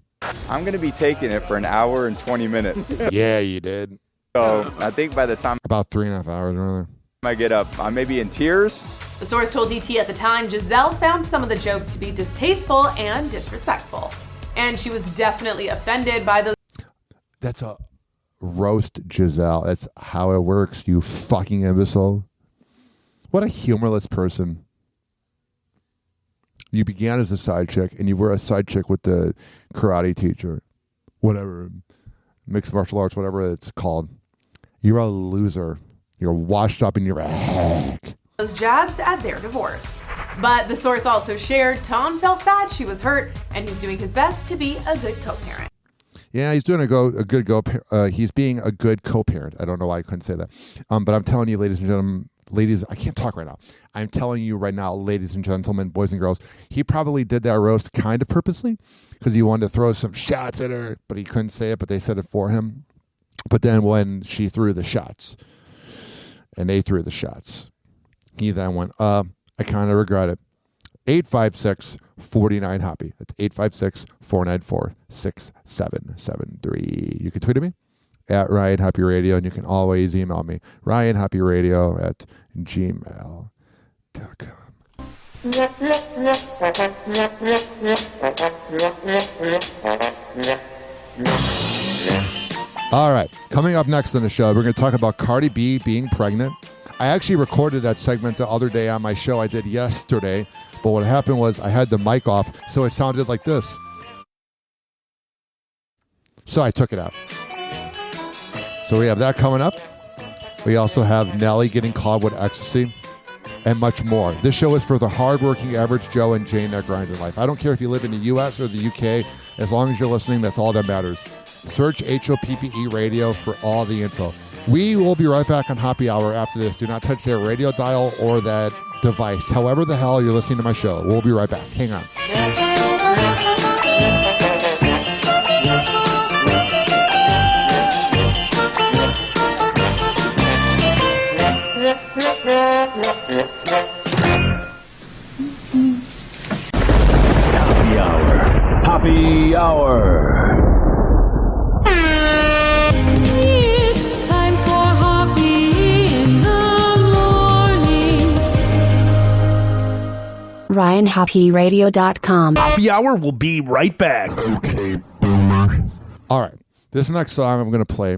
I'm going to be taking it for an hour and 20 minutes. Yeah, you did. So I think by the time... About 3.5 hours, rather. I get up, I may be in tears. The source told ET at the time, Giselle found some of the jokes to be distasteful and disrespectful. And she was definitely offended by those. That's a roast, Giselle. That's how it works, you fucking imbecile. What a humorless person. You began as a side chick, and you were a side chick with the karate teacher. Whatever. Mixed martial arts, whatever it's called. You're a loser. You're washed up and you're a hack. Those jabs at their divorce. But the source also shared Tom felt bad she was hurt, and he's doing his best to be a good co-parent. Yeah, he's doing he's being a good co-parent. I don't know why I couldn't say that. But I'm telling you, ladies and gentlemen, I can't talk right now. I'm telling you right now, ladies and gentlemen, boys and girls, he probably did that roast kind of purposely because he wanted to throw some shots at her, but he couldn't say it, but they said it for him. But then when she threw the shots, and they threw the shots, he then went, I kind of regret it. 856-49-HOPPY. That's 856-494-6773. You can tweet at me at Ryan Hoppe Radio, and you can always email me, RyanHoppeRadio@gmail.com. All right, coming up next on the show, we're going to talk about Cardi B being pregnant. I actually recorded that segment the other day on my show I did yesterday, but what happened was I had the mic off, so it sounded like this. So I took it out. So we have that coming up. We also have Nelly getting caught with ecstasy and much more. This show is for the hardworking average Joe and Jane that grind in life. I don't care if you live in the U.S. or the UK. As long as you're listening, that's all that matters. Search HOPPE Radio for all the info. We will be right back on Hoppe Hour after this. Do not touch that radio dial or that device. However the hell you're listening to my show. We'll be right back. Hang on. Hoppe Hour. Hoppe Hour. It's time for Hoppe in the morning. RyanHoppeRadio.com. Hoppe Hour will be right back. Okay, boomer. All right. This next song I'm going to play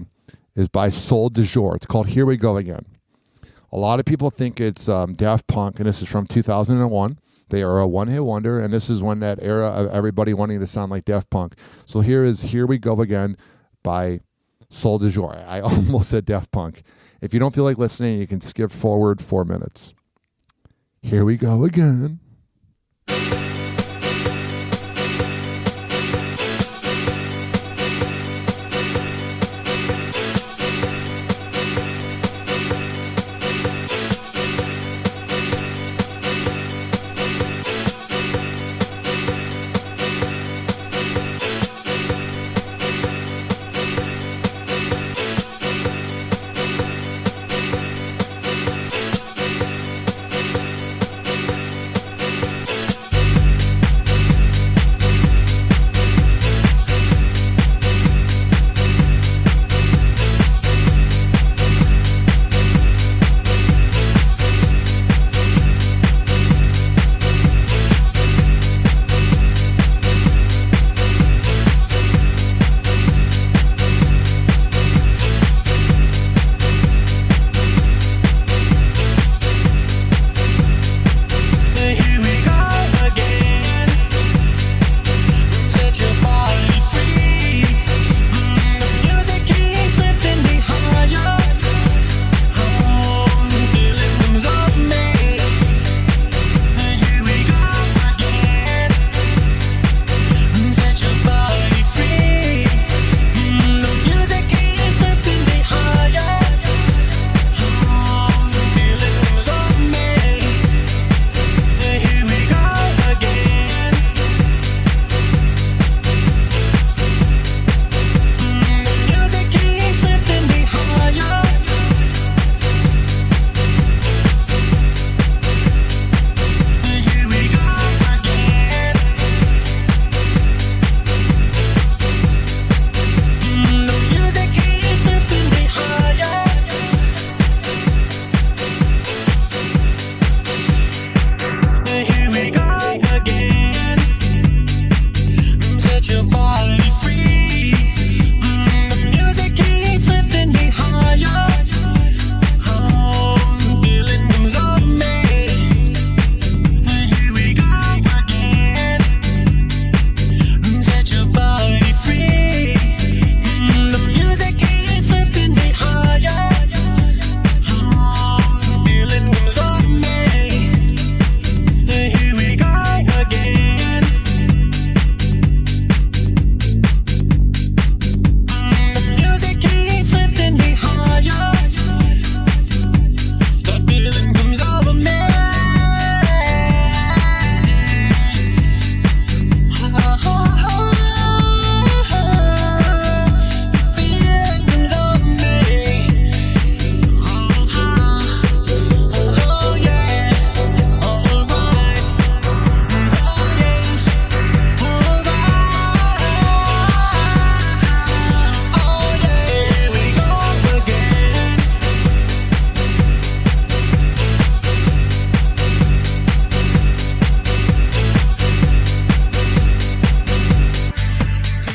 is by Soul du Jour. It's called Here We Go Again. A lot of people think it's Daft Punk, and this is from 2001. They are a one-hit wonder, and this is when that era of everybody wanting to sound like Daft Punk. So here is Here We Go Again by Soul du Jour. I almost said Daft Punk. If you don't feel like listening, you can skip forward 4 minutes. Here we go again.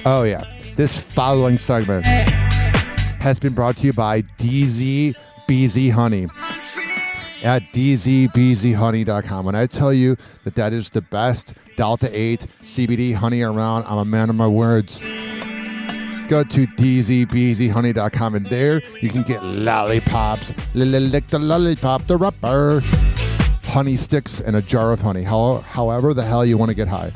Oh, yeah. This following segment has been brought to you by DZ BZ Honey at dzbzhoney.com. When I tell you that is the best Delta 8 CBD honey around, I'm a man of my words. Go to dzbzhoney.com, and there you can get lollipops. Lick the lollipop, the rubber. Honey sticks and a jar of honey. However the hell you want to get high.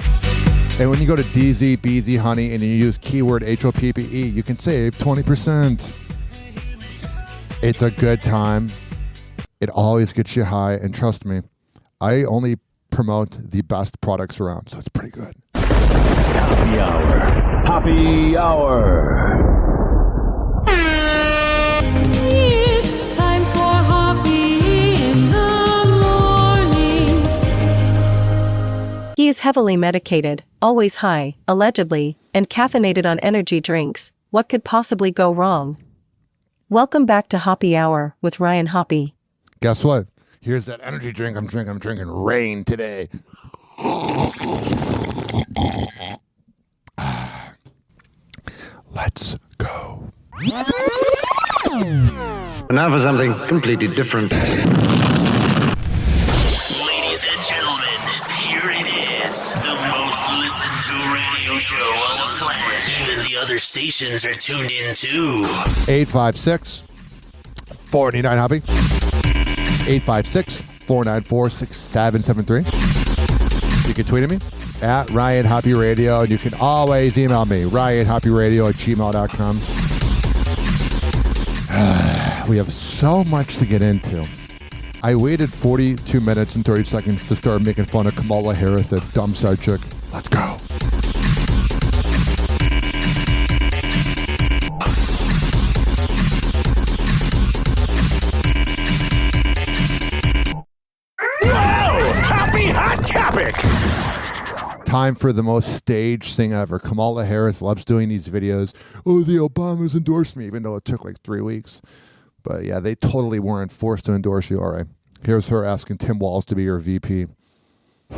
And when you go to DZBZ Honey and you use keyword HOPPE, you can save 20%. It's a good time. It always gets you high. And trust me, I only promote the best products around, so it's pretty good. Happy Hour. Happy Hour. It's time for Hoppe in the morning. He is heavily medicated, always high, allegedly, and caffeinated on energy drinks. What could possibly go wrong? Welcome back to Hoppe Hour with Ryan Hoppe. Guess what? Here's that energy drink I'm drinking. I'm drinking Rain today. Let's go. Now for something completely different. Ladies and gentlemen, here it is. The most listened to radio show on the planet. Even the other stations are tuned in too. 856-489-HOPPE. 856-494-6773. You can tweet at me at Ryan Hoppe Radio, and you can always email me, ryanhopperadio@gmail.com. We have so much to get into. I waited 42 minutes and 30 seconds to start making fun of Kamala Harris, that dumb side chick. Let's go. Hot topic. Time for the most staged thing ever. Kamala Harris loves doing these videos. Oh, the Obamas endorsed me, even though it took like 3 weeks. But yeah, they totally weren't forced to endorse you. All right. Here's her asking Tim Walz to be her VP.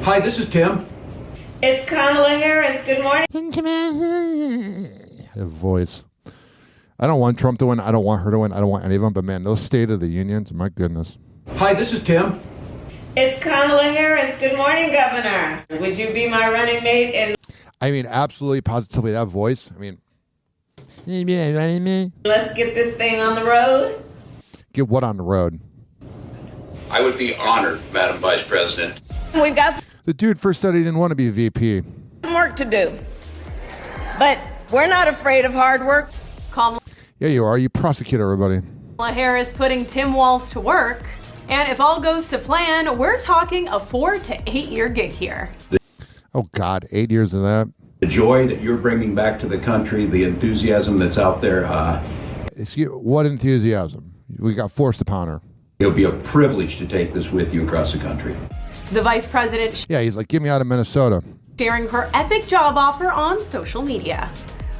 Hi, this is Tim. It's Kamala Harris. Good morning. Her voice. I don't want Trump to win. I don't want her to win. I don't want any of them. But man, those State of the Unions, my goodness. Hi, this is Tim. It's Kamala Harris. Good morning, Governor. Would you be my running mate? And I mean, absolutely, positively, that voice. I mean, let's get this thing on the road. Get what on the road? I would be honored, Madam Vice President. We've got The dude first said he didn't want to be VP. some work to do. But we're not afraid of hard work. Kamala Yeah, you are. You prosecute everybody. Harris putting Tim Walz to work. And if all goes to plan, we're talking a 4 to 8 year gig here. Oh, God. 8 years of that. The joy that you're bringing back to the country, the enthusiasm that's out there. What enthusiasm? We got forced upon her. It'll be a privilege to take this with you across the country. The vice president Yeah, he's like, get me out of Minnesota. sharing her epic job offer on social media,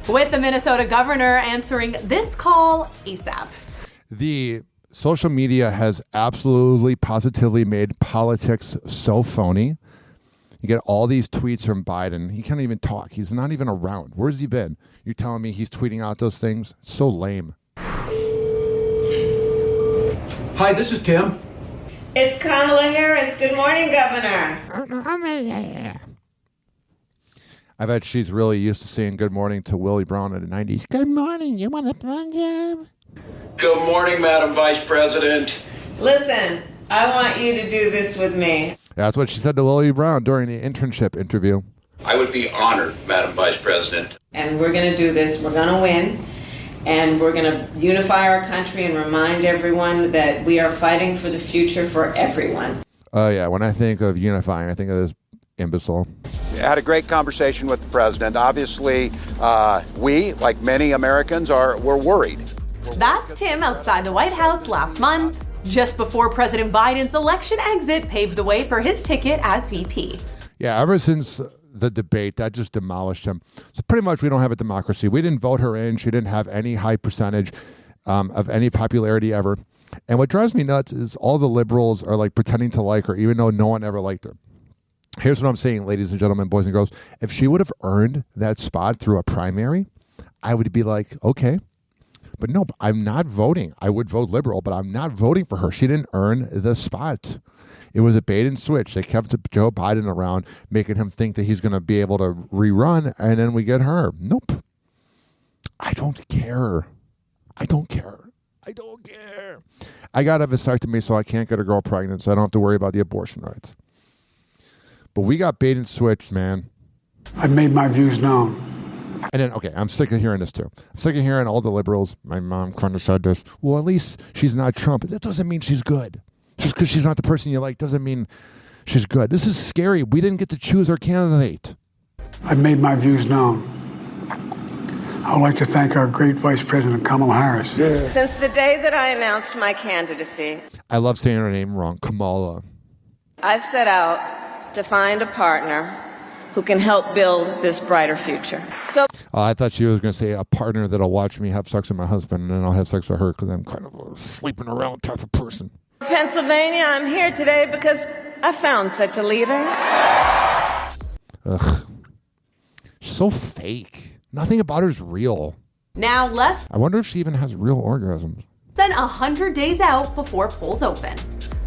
with the Minnesota governor answering this call ASAP. The social media has absolutely, positively made politics so phony. You get all these tweets from Biden. He can't even talk. He's not even around. Where's he been? You're telling me he's tweeting out those things? It's so lame. Hi, this is Tim. It's Kamala Harris. Good morning, Governor. I bet she's really used to saying good morning to Willie Brown in the 90s. Good morning. You want a fun job? Good morning, Madam Vice President. Listen, I want you to do this with me. That's what she said to Willie Brown during the internship interview. I would be honored, Madam Vice President. And we're going to do this. We're going to win. And we're going to unify our country and remind everyone that we are fighting for the future for everyone. Oh, yeah. When I think of unifying, I think of this imbecile. I had a great conversation with the president. Obviously, we, like many Americans, we're worried. That's Tim outside the White House last month, just before President Biden's election exit paved the way for his ticket as VP. Yeah, ever since the debate, that just demolished him. So pretty much we don't have a democracy. We didn't vote her in. She didn't have any high percentage of any popularity ever. And what drives me nuts is all the liberals are like pretending to like her, even though no one ever liked her. Here's what I'm saying, ladies and gentlemen, boys and girls. If she would have earned that spot through a primary, I would be like, okay. But no, I'm not voting. I would vote liberal, but I'm not voting for her. She didn't earn the spot. It was a bait and switch. They kept Joe Biden around, making him think that he's going to be able to rerun, and then we get her. Nope. I don't care. I don't care. I don't care. I got a vasectomy, so I can't get a girl pregnant, so I don't have to worry about the abortion rights. But we got bait and switched, man. I've made my views known. And then, okay, I'm sick of hearing this too. I'm sick of hearing all the liberals. My mom kind of said this. Well, at least she's not Trump. That doesn't mean she's good. Just because she's not the person you like doesn't mean she's good. This is scary. We didn't get to choose our candidate. I've made my views known. I would like to thank our great Vice President Kamala Harris. Since the day that I announced my candidacy, I love saying her name wrong, Kamala. I set out to find a partner who can help build this brighter future. So I thought she was going to say a partner that'll watch me have sex with my husband, and then I'll have sex with her because I'm kind of a sleeping around type of person. Pennsylvania, I'm here today because I found such a leader. Ugh. She's so fake. Nothing about her's real. Now less I wonder if she even has real orgasms. than 100 days out before polls open.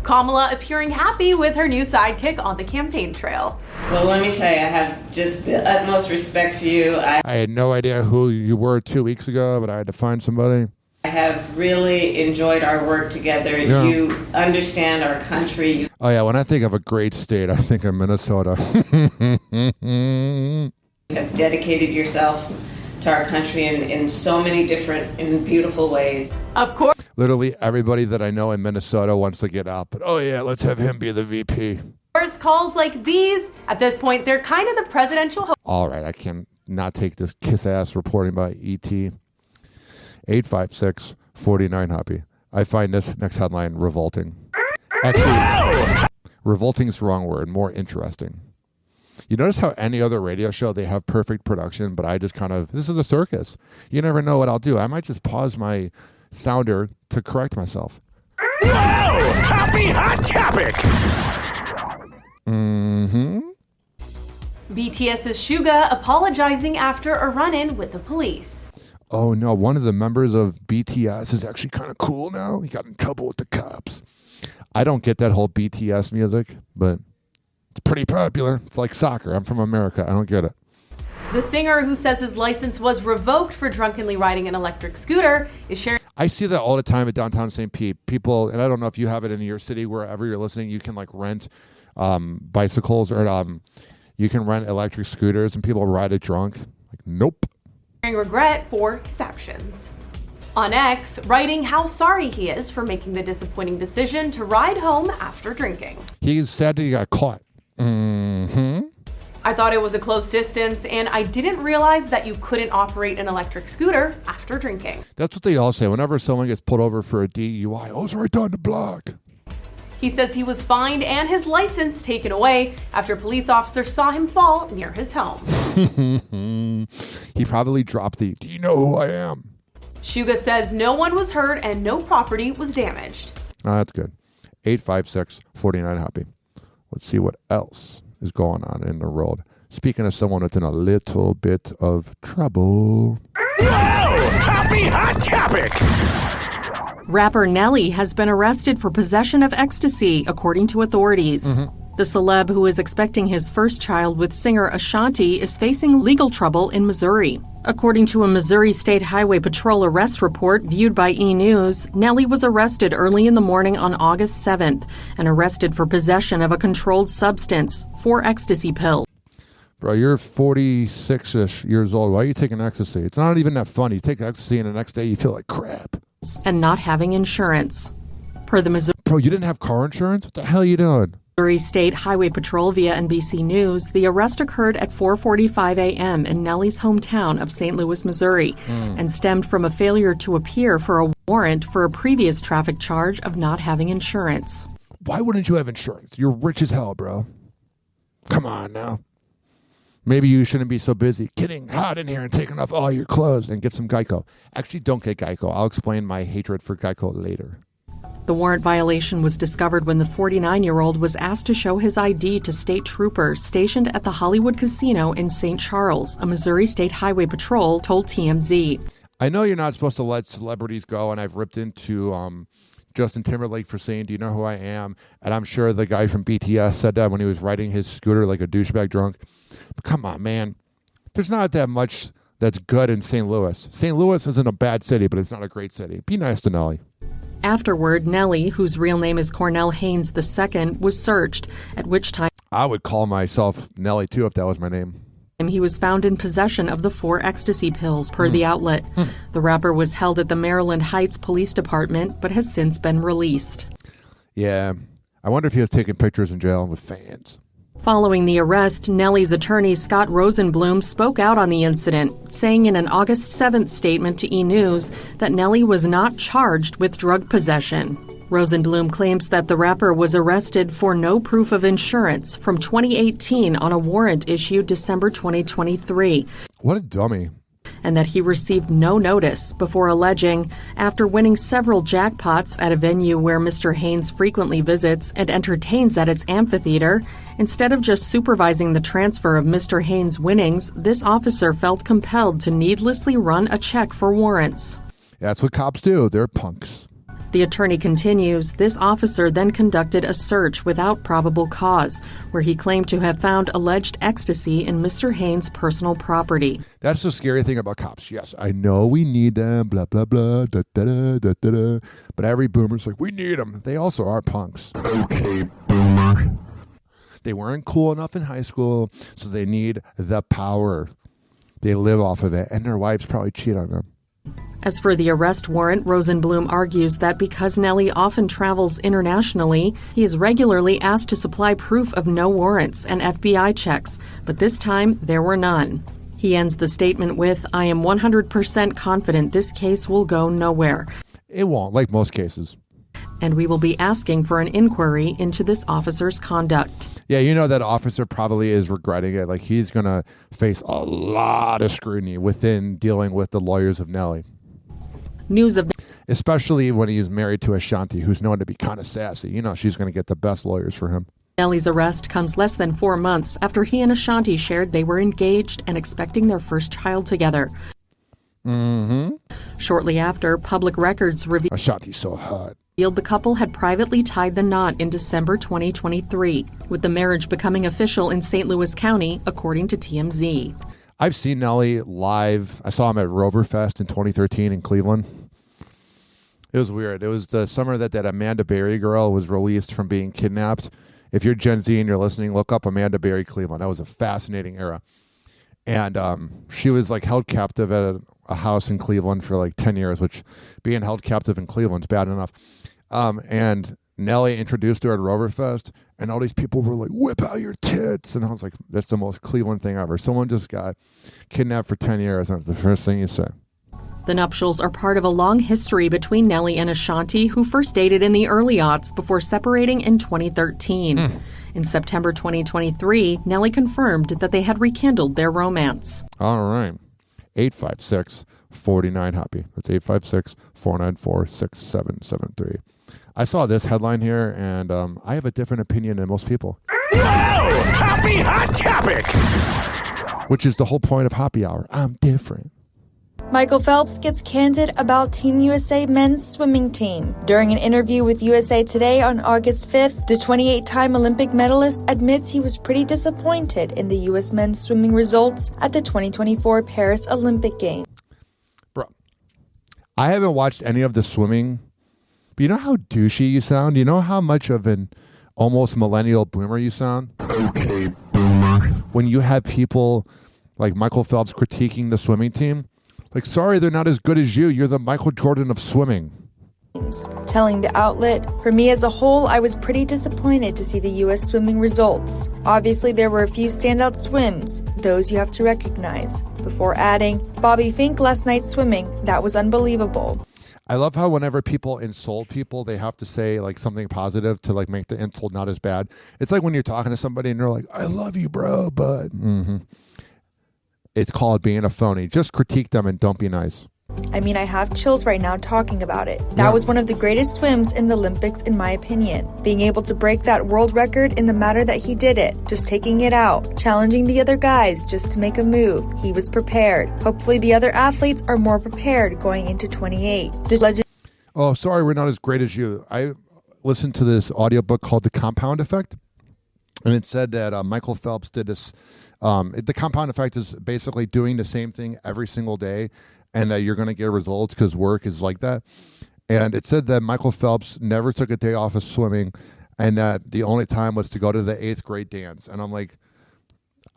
Kamala appearing happy with her new sidekick on the campaign trail. Well, let me tell you, I have just the utmost respect for you. I had no idea who you were 2 weeks ago, but I had to find somebody. have really enjoyed our work together. Yeah. You understand our country. Oh, yeah, when I think of a great state, I think of Minnesota. You have dedicated yourself to our country in so many different and beautiful ways. Of course. Literally everybody that I know in Minnesota wants to get out, but oh yeah, let's have him be the VP. First calls like these, at this point, they're kind of the presidential hope. All right, I can not take this kiss-ass reporting by ET. 856-49-HOPPY. I find this next headline revolting. Actually, revolting is the wrong word, more interesting. You notice how any other radio show, they have perfect production, but I just kind of, this is a circus. You never know what I'll do. I might just pause my sounder to correct myself. Happy Hot Topic! Mm-hmm. BTS's Suga apologizing after a run-in with the police. Oh, no, one of the members of BTS is actually kind of cool now. He got in trouble with the cops. I don't get that whole BTS music, but it's pretty popular. It's like soccer. I'm from America. I don't get it. The singer, who says his license was revoked for drunkenly riding an electric scooter, is sharing... I see that all the time at downtown St. Pete. People, and I don't know if you have it in your city, wherever you're listening, you can like rent bicycles or you can rent electric scooters and people ride it drunk. Like, nope. regret for his actions. On X, writing how sorry he is for making the disappointing decision to ride home after drinking. He's sad that he got caught. Mm-hmm. I thought it was a close distance, and I didn't realize that you couldn't operate an electric scooter after drinking. That's what they all say. Whenever someone gets pulled over for a DUI, oh, it's right down the block. He says he was fined and his license taken away after police officers saw him fall near his home. He probably dropped the, do you know who I am? Suga says no one was hurt and no property was damaged. Oh, that's good. 856-49-HOPPY. Let's see what else is going on in the world. Speaking of someone that's in a little bit of trouble. Happy Hot Topic! Rapper Nelly has been arrested for possession of ecstasy, according to authorities. The celeb, who is expecting his first child with singer Ashanti, is facing legal trouble in Missouri. According to a Missouri State Highway Patrol arrest report viewed by E! News, Nelly was arrested early in the morning on August 7th and arrested for possession of a controlled substance, 4 ecstasy pills. Bro, you're 46-ish years old. Why are you taking ecstasy? It's not even that fun. You take ecstasy and the next day you feel like crap. And not having insurance. Per the Missouri... Bro, you didn't have car insurance? What the hell are you doing? Missouri State Highway Patrol via NBC News, the arrest occurred at 4:45 a.m. in Nelly's hometown of St. Louis, Missouri, and stemmed from a failure to appear for a warrant for a previous traffic charge of not having insurance. Why wouldn't you have insurance? You're rich as hell, bro. Come on now. Maybe you shouldn't be so busy getting hot in here and taking off all your clothes and get some Geico. Actually, don't get Geico. I'll explain my hatred for Geico later. The warrant violation was discovered when the 49-year-old was asked to show his ID to state troopers stationed at the Hollywood Casino in St. Charles, a Missouri State Highway Patrol told TMZ. I know you're not supposed to let celebrities go, and I've ripped into Justin Timberlake for saying, do you know who I am? And I'm sure the guy from BTS said that when he was riding his scooter like a douchebag drunk. But come on, man. There's not that much that's good in St. Louis. St. Louis isn't a bad city, but it's not a great city. Be nice to Nelly. Afterward, Nelly, whose real name is Cornell Haynes II, was searched, at which time I would call myself Nelly, too, if that was my name. He was found in possession of the 4 ecstasy pills, per the outlet. The rapper was held at the Maryland Heights Police Department, but has since been released. Yeah, I wonder if he was taking pictures in jail with fans. Following the arrest, Nelly's attorney Scott Rosenblum spoke out on the incident, saying in an August 7th statement to E! News that Nelly was not charged with drug possession. Rosenblum claims that the rapper was arrested for no proof of insurance from 2018 on a warrant issued December 2023. What a dummy. And that he received no notice before alleging, after winning several jackpots at a venue where Mr. Haynes frequently visits and entertains at its amphitheater, instead of just supervising the transfer of Mr. Haynes' winnings, this officer felt compelled to needlessly run a check for warrants. That's what cops do. They're punks. The attorney continues, this officer then conducted a search without probable cause, where he claimed to have found alleged ecstasy in Mr. Haynes' personal property. That's the scary thing about cops. Yes, I know we need them, blah, blah, blah, da, da, da, da, da, da. But every boomer's like, we need them. They also are punks. Okay, boomer. They weren't cool enough in high school, so they need the power. They live off of it, and their wives probably cheat on them. As for the arrest warrant, Rosenblum argues that because Nelly often travels internationally, he is regularly asked to supply proof of no warrants and FBI checks, but this time there were none. He ends the statement with, I am 100% confident this case will go nowhere. It won't, like most cases. And we will be asking for an inquiry into this officer's conduct. Yeah, you know that officer probably is regretting it. Like, he's going to face a lot of scrutiny within dealing with the lawyers of Nelly. News of... Especially when he's married to Ashanti, who's known to be kind of sassy. You know, she's going to get the best lawyers for him. Nelly's arrest comes less than 4 months after he and Ashanti shared they were engaged and expecting their first child together. Mm-hmm. Shortly after, public records revealed... Ashanti's so hot. The couple had privately tied the knot in December 2023, with the marriage becoming official in St. Louis County, according to TMZ. I've seen Nelly live. I saw him at Roverfest in 2013 in Cleveland. It was weird. It was the summer that Amanda Berry girl was released from being kidnapped. If you're Gen Z and you're listening, look up Amanda Berry Cleveland. That was a fascinating era. And she was like held captive at a house in Cleveland for like 10 years, which being held captive in Cleveland's bad enough. And Nelly introduced her at Roverfest, and all these people were like, whip out your tits. And I was like, that's the most Cleveland thing ever. Someone just got kidnapped for 10 years. That's the first thing you say. The nuptials are part of a long history between Nelly and Ashanti, who first dated in the early aughts before separating in 2013. In September 2023, Nelly confirmed that they had rekindled their romance. All right. 856-49-HOPPY. That's 856-494-6773. I saw this headline here, and I have a different opinion than most people. Whoa! Happy Hot Topic! Which is the whole point of Hoppe Hour. I'm different. Michael Phelps gets candid about Team USA men's swimming team. During an interview with USA Today on August 5th, the 28-time Olympic medalist admits he was pretty disappointed in the U.S. men's swimming results at the 2024 Paris Olympic Games. Bro, I haven't watched any of the swimming. But you know how douchey you sound? You know how much of an almost millennial boomer you sound? Okay, boomer. When you have people like Michael Phelps critiquing the swimming team, like, sorry, they're not as good as you. You're the Michael Jordan of swimming. Telling the outlet, for me as a whole, I was pretty disappointed to see the U.S. swimming results. Obviously, there were a few standout swims, those you have to recognize. Before adding, Bobby Fink last night's swimming, that was unbelievable. I love how whenever people insult people, they have to say like something positive to like make the insult not as bad. It's like when you're talking to somebody and they're like, I love you, bro, but it's called being a phony. Just critique them and don't be nice. I mean, I have chills right now talking about it. That was one of the greatest swims in the Olympics, in my opinion. Being able to break that world record in the manner that he did it, just taking it out, challenging the other guys just to make a move. He was prepared. Hopefully the other athletes are more prepared going into 28. Oh, sorry, we're not as great as you. I listened to this audiobook called The Compound Effect, and it said that Michael Phelps did this. The compound effect is basically doing the same thing every single day, and you're going to get results because work is like that. And it said that Michael Phelps never took a day off of swimming, and that the only time was to go to the 8th grade dance. And I'm like,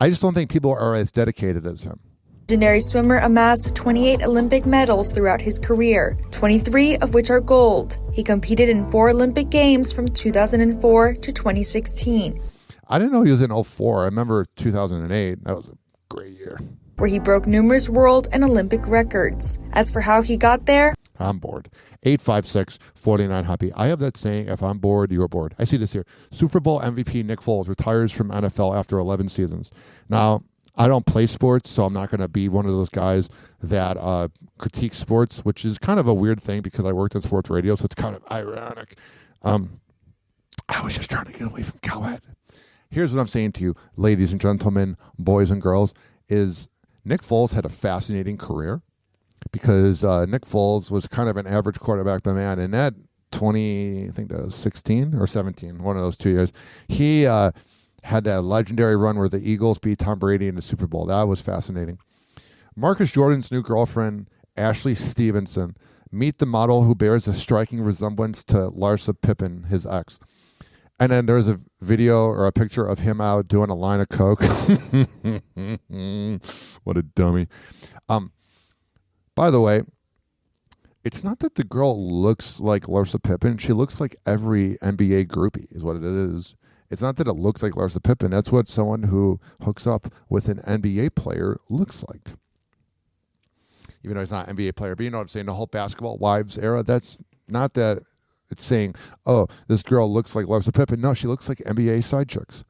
I just don't think people are as dedicated as him. Legendary swimmer amassed 28 Olympic medals throughout his career, 23 of which are gold. He competed in 4 Olympic Games from 2004 to 2016. I didn't know he was in 04. I remember 2008. That was a great year. Where he broke numerous world and Olympic records. As for how he got there, I'm bored. 856-49-HOPPY. I have that saying, if I'm bored, you're bored. I see this here. Super Bowl MVP Nick Foles retires from NFL after 11 seasons. Now, I don't play sports, so I'm not going to be one of those guys that critique sports, which is kind of a weird thing because I worked in sports radio, so it's kind of ironic. I was just trying to get away from Cowhead. Here's what I'm saying to you, ladies and gentlemen, boys and girls, is Nick Foles had a fascinating career because Nick Foles was kind of an average quarterback, but man, in that 16 or 17, one of those 2 years, he had that legendary run where the Eagles beat Tom Brady in the Super Bowl. That was fascinating. Marcus Jordan's new girlfriend, Ashley Stevenson, meet the model who bears a striking resemblance to Larsa Pippen, his ex. And then there's a video or a picture of him out doing a line of coke. What a dummy. By the way, it's not that the girl looks like Larsa Pippen. She looks like every NBA groupie is what it is. It's not that it looks like Larsa Pippen. That's what someone who hooks up with an NBA player looks like. Even though he's not an NBA player. But you know what I'm saying? The whole basketball wives era, that's not that it's saying, oh, this girl looks like Larsa Pippen. No, she looks like NBA side chicks.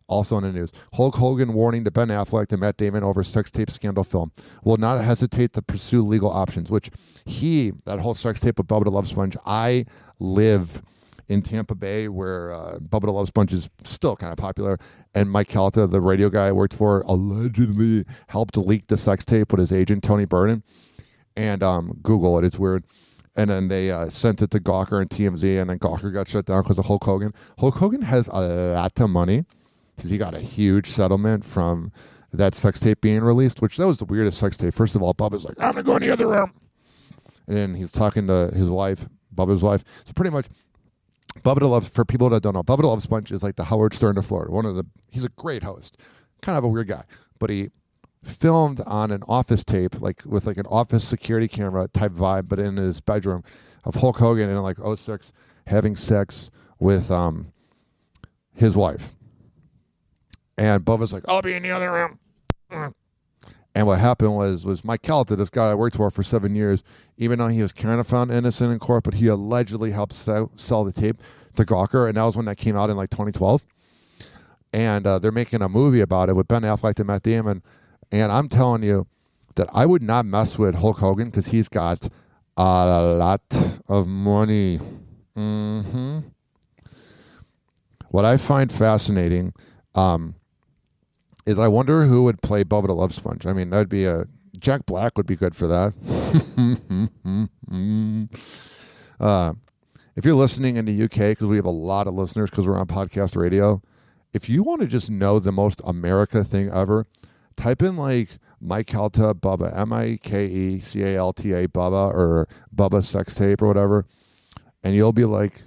Also in the news, Hulk Hogan warning to Ben Affleck and Matt Damon over sex tape scandal film. Will not hesitate to pursue legal options, which that whole sex tape with Bubba the Love Sponge, I live in Tampa Bay where Bubba the Love Sponge is still kind of popular. And Mike Calta, the radio guy I worked for, allegedly helped leak the sex tape with his agent, Tony Burden. And Google it, it's weird. And then they sent it to Gawker and TMZ, and then Gawker got shut down because of Hulk Hogan. Hulk Hogan has a lot of money because he got a huge settlement from that sex tape being released, which that was the weirdest sex tape. First of all, Bubba's like, I'm going to go in the other room. And then he's talking to his wife, Bubba's wife. So pretty much, Bubba the Love, for people that don't know, Bubba the Love Sponge is like the Howard Stern of Florida. He's a great host. Kind of a weird guy. But he filmed on an office tape, with an office security camera type vibe, but in his bedroom, of Hulk Hogan in 06 having sex with his wife. And Bubba's like, I'll be in the other room. And what happened was Mike Calta, this guy I worked for 7 years, even though he was kind of found innocent in court, but he allegedly helped sell the tape to Gawker, and that was when that came out in 2012. And they're making a movie about it with Ben Affleck and Matt Damon. And I'm telling you that I would not mess with Hulk Hogan because he's got a lot of money. Mm-hmm. What I find fascinating is I wonder who would play Bubba the Love Sponge. I mean, that would be Jack Black would be good for that. If you're listening in the UK, because we have a lot of listeners because we're on podcast radio, if you want to just know the most America thing ever, type in Mike Calta Bubba, Mikecalta Bubba, or Bubba sex tape or whatever, and you'll be like,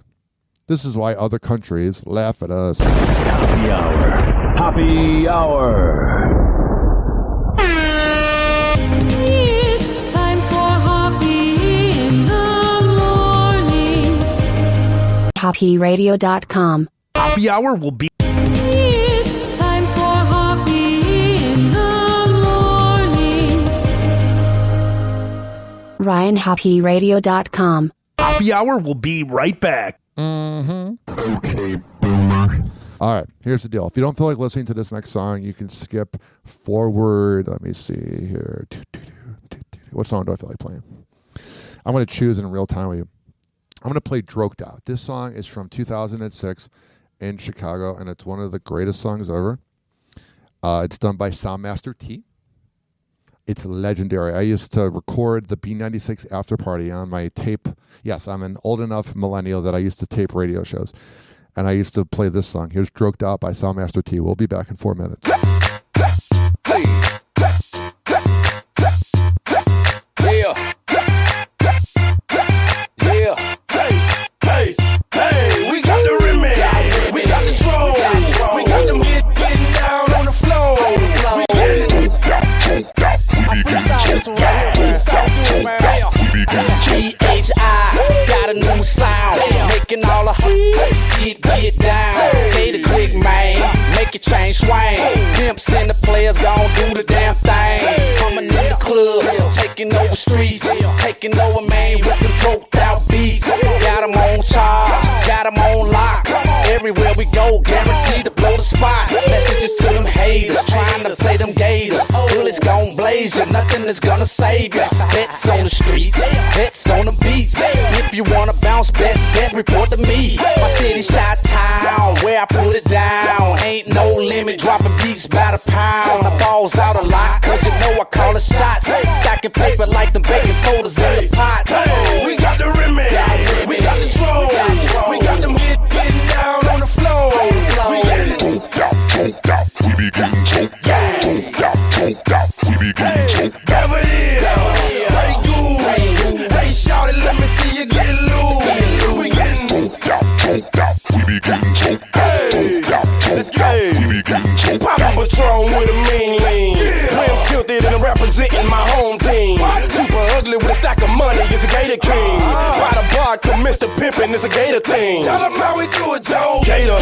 this is why other countries laugh at us. Happy Hour. Happy Hour. It's time for Hoppe in the morning. HoppeRadio.com. Happy Hour will be. It's time for Hoppe in the morning. RyanHoppeRadio.com. Happy Hour will be right back. Mm-hmm. Okay, boomer. All right, here's the deal. If you don't feel like listening to this next song, you can skip forward. Let me see here. What song do I feel like playing? I'm going to choose in real time with you. I'm going to play Droked Out. This song is from 2006 in Chicago, and it's one of the greatest songs ever. It's done by Soundmaster T. It's legendary. I used to record the B96 after party on my tape. Yes, I'm an old enough millennial that I used to tape radio shows. And I used to play this song. Here's Droked Out by Soundmaster T. We'll be back in 4 minutes. Yeah. Yeah. Hey. We got the remedy. We got the troll. We got them getting down on the floor. I freestyle this one right here. CHI got a new sound. Making all the get down. Pay the quick, man. Make it change swing. Pimps and the players gon' do the damn thing. Coming in the club, taking over streets. Taking over, man, with them droked out beats. Got them on charge, got them on lock. Everywhere we go, guaranteed to blow the spot. Messages to them haters, trying to play them gators. Bullets gon' blaze you, nothing is gonna save you. Bets on the streets, bets on the beats. If you wanna bounce, best bet, report to me. My city shot town, where I put it down. Ain't no limit, dropping beats by the pound. The ball's out a lot, cause you know I call the shots. Stacking paper like the baking sodas in the pot. We got the remedy, we got the troll. We got them getting down on the floor. We getting choked out. We be getting choked out. We be getting choked out. Never is. Hey, good. Hey, shout it, let me see you get loose. We getting choked out. We be getting choked out. Let's go. We be getting choked out. Poppin' Patron with a mean lean. When I'm tilted and I'm representing my home team. Super ugly with a stack of money, it's a Gator King. By the bar, come Mr. Pimpin', it's a Gator thing. Tell them how we do it, Joe. Gator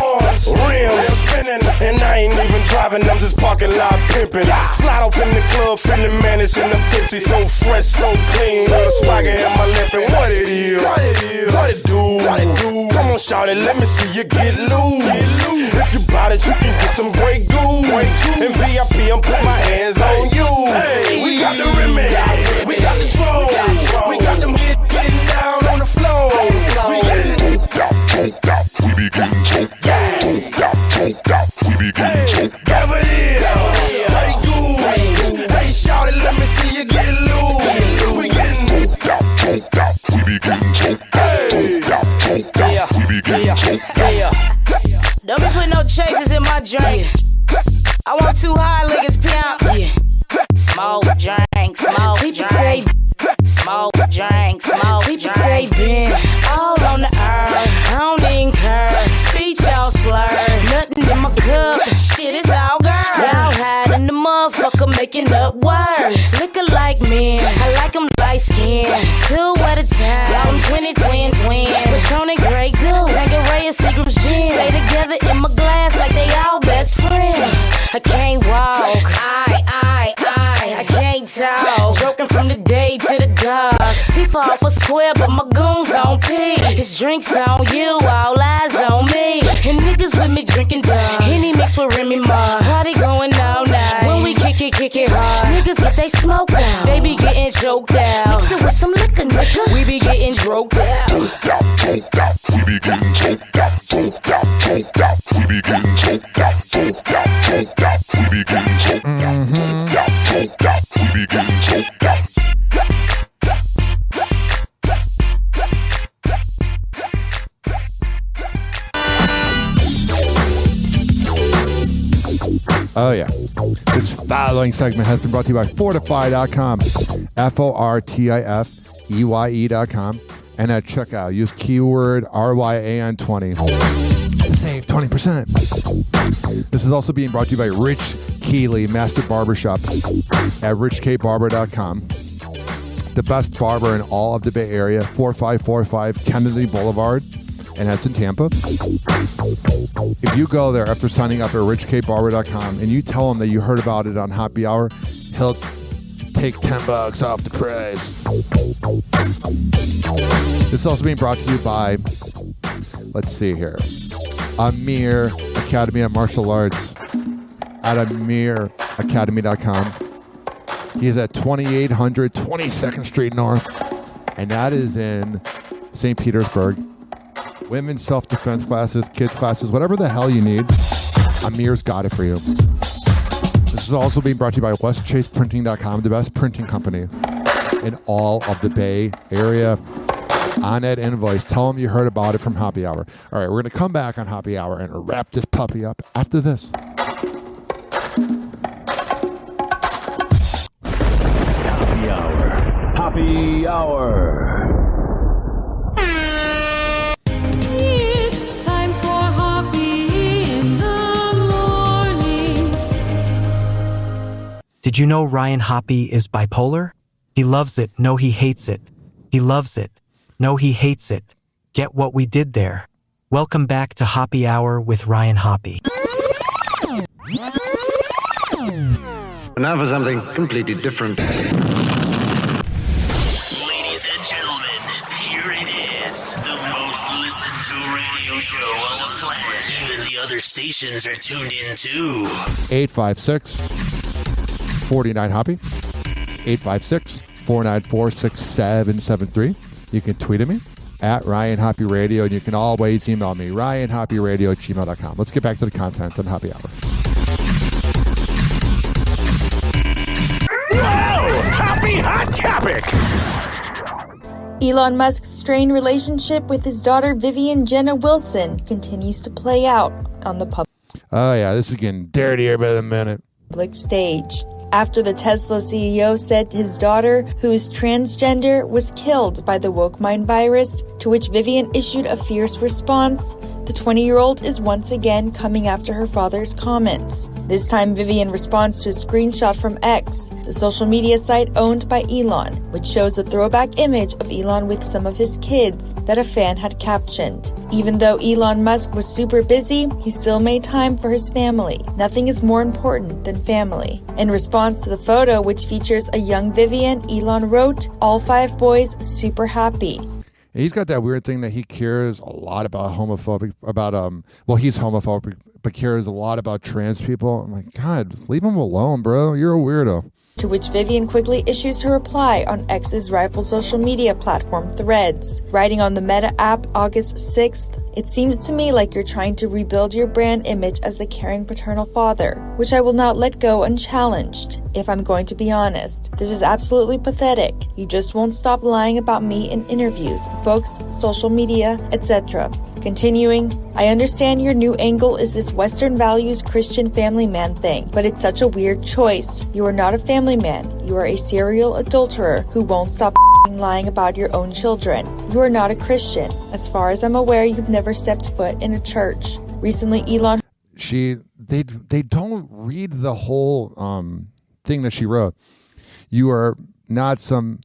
ones, rims, spinning. And I ain't even driving, I'm just parking lot pimping. Slide off in the club, feeling managed and I'm tipsy. So fresh, so clean, with a swagger in my lip. And what it is, what it do. Come on, shout it, let me see you get loose. If you bout it, you can get some great goo. In VIP, I'm putting my hands on you. We got the remedy, we got the troll. We got them getting down on the floor. We getting choked out. We be getting choked out. We be getting choked out. Never is. Hey, good. Hey, shout it, let me see you get loose. We getting choked out. We be getting choked out. We be getting choked out. Don't be putting no chasers in my drink. I want 2 high niggas pimp. Yeah. Smoke drink, smoke drink. Smoke drink, smoke drink. Stay bent all on the earth. I don't even care. Speech all slurred. Nothing in my cup. Shit, it's all girl. Y'all hiding the motherfucker making up words. Looking like men. I like them light skin. 2 at a time. Y'all them 20 twin. Patron and Grey Goose. Tanqueray and Seagram's gin. Stay together in my glass like they all best friends. I can't walk. I can't talk. Joking from the day to the dark. T-fall for square, but my goons on P. It's drinks on you, all eyes on me. And niggas with me drinking dumb. Henny mixed with Remy Ma. Party going all night. When we kick it hard. Niggas get they smoke out. They be getting choked out. Mix it with some liquor, nigga. We be getting droked out. We be getting choked out. We be getting choked out. We be getting choked out. We be getting choked out. Oh, yeah. This following segment has been brought to you by Fortify.com. FORTIFEYE.com. And at checkout, use keyword RYAN20. Save 20%. This is also being brought to you by Rich Keeley Master Barbershop at richkbarber.com. The best barber in all of the Bay Area, 4545 Kennedy Boulevard. And that's in Tampa. If you go there after signing up at richkbarber.com and you tell him that you heard about it on Hoppe Hour, he'll take $10 off the price. This is also being brought to you by, let's see here, Amir Academy of Martial Arts at amiracademy.com. He is at 2800 22nd Street North, and that is in St. Petersburg. Women's self-defense classes, kids classes, whatever the hell you need, Amir's got it for you. This is also being brought to you by westchaseprinting.com, the best printing company in all of the Bay Area. On that invoice, tell them you heard about it from Hoppe Hour. All right, we're going to come back on Hoppe Hour and wrap this puppy up after this. Hoppe Hour. Hoppe Hour. It's time for Hoppe in the morning. Did you know Ryan Hoppe is bipolar? He loves it. No, he hates it. He loves it. No, he hates it. Get what we did there. Welcome back to Hoppe Hour with Ryan Hoppe. Now for something completely different. Ladies and gentlemen, here it is. The most listened to radio show on the planet. Even the other stations are tuned in too. 856-49-HOPPE. 856-494-6773. You can tweet at me at Ryan Hoppe Radio, and you can always email me, ryanhopperadio@gmail.com. Let's get back to the content on Hoppe Hour. Whoa! Hoppe Hot Topic! Elon Musk's strained relationship with his daughter Vivian Jenna Wilson continues to play out on the Oh, yeah, this is getting dirtier by the minute. public stage. After the Tesla CEO said his daughter, who is transgender, was killed by the woke mind virus, to which Vivian issued a fierce response, the 20-year-old is once again coming after her father's comments. This time Vivian responds to a screenshot from X, the social media site owned by Elon, which shows a throwback image of Elon with some of his kids that a fan had captioned. Even though Elon Musk was super busy, he still made time for his family. Nothing is more important than family. In response to the photo, which features a young Vivian, Elon wrote, "All 5 boys super happy." He's got that weird thing that he cares a lot about he's homophobic, but cares a lot about trans people. I'm like, God, just leave him alone, bro. You're a weirdo. To which Vivian quickly issues her reply on X's rival social media platform, Threads. Writing on the Meta app August 6th, "It seems to me like you're trying to rebuild your brand image as the caring paternal father, which I will not let go unchallenged. If I'm going to be honest, this is absolutely pathetic. You just won't stop lying about me in interviews, books, social media, etc." Continuing, "I understand your new angle is this Western values Christian family man thing, but it's such a weird choice. You are not a family man. You are a serial adulterer who won't stop lying about your own children. You are not a Christian. As far as I'm aware, you've never stepped foot in a church." Recently, Elon... They don't read the whole thing that she wrote. "You are not some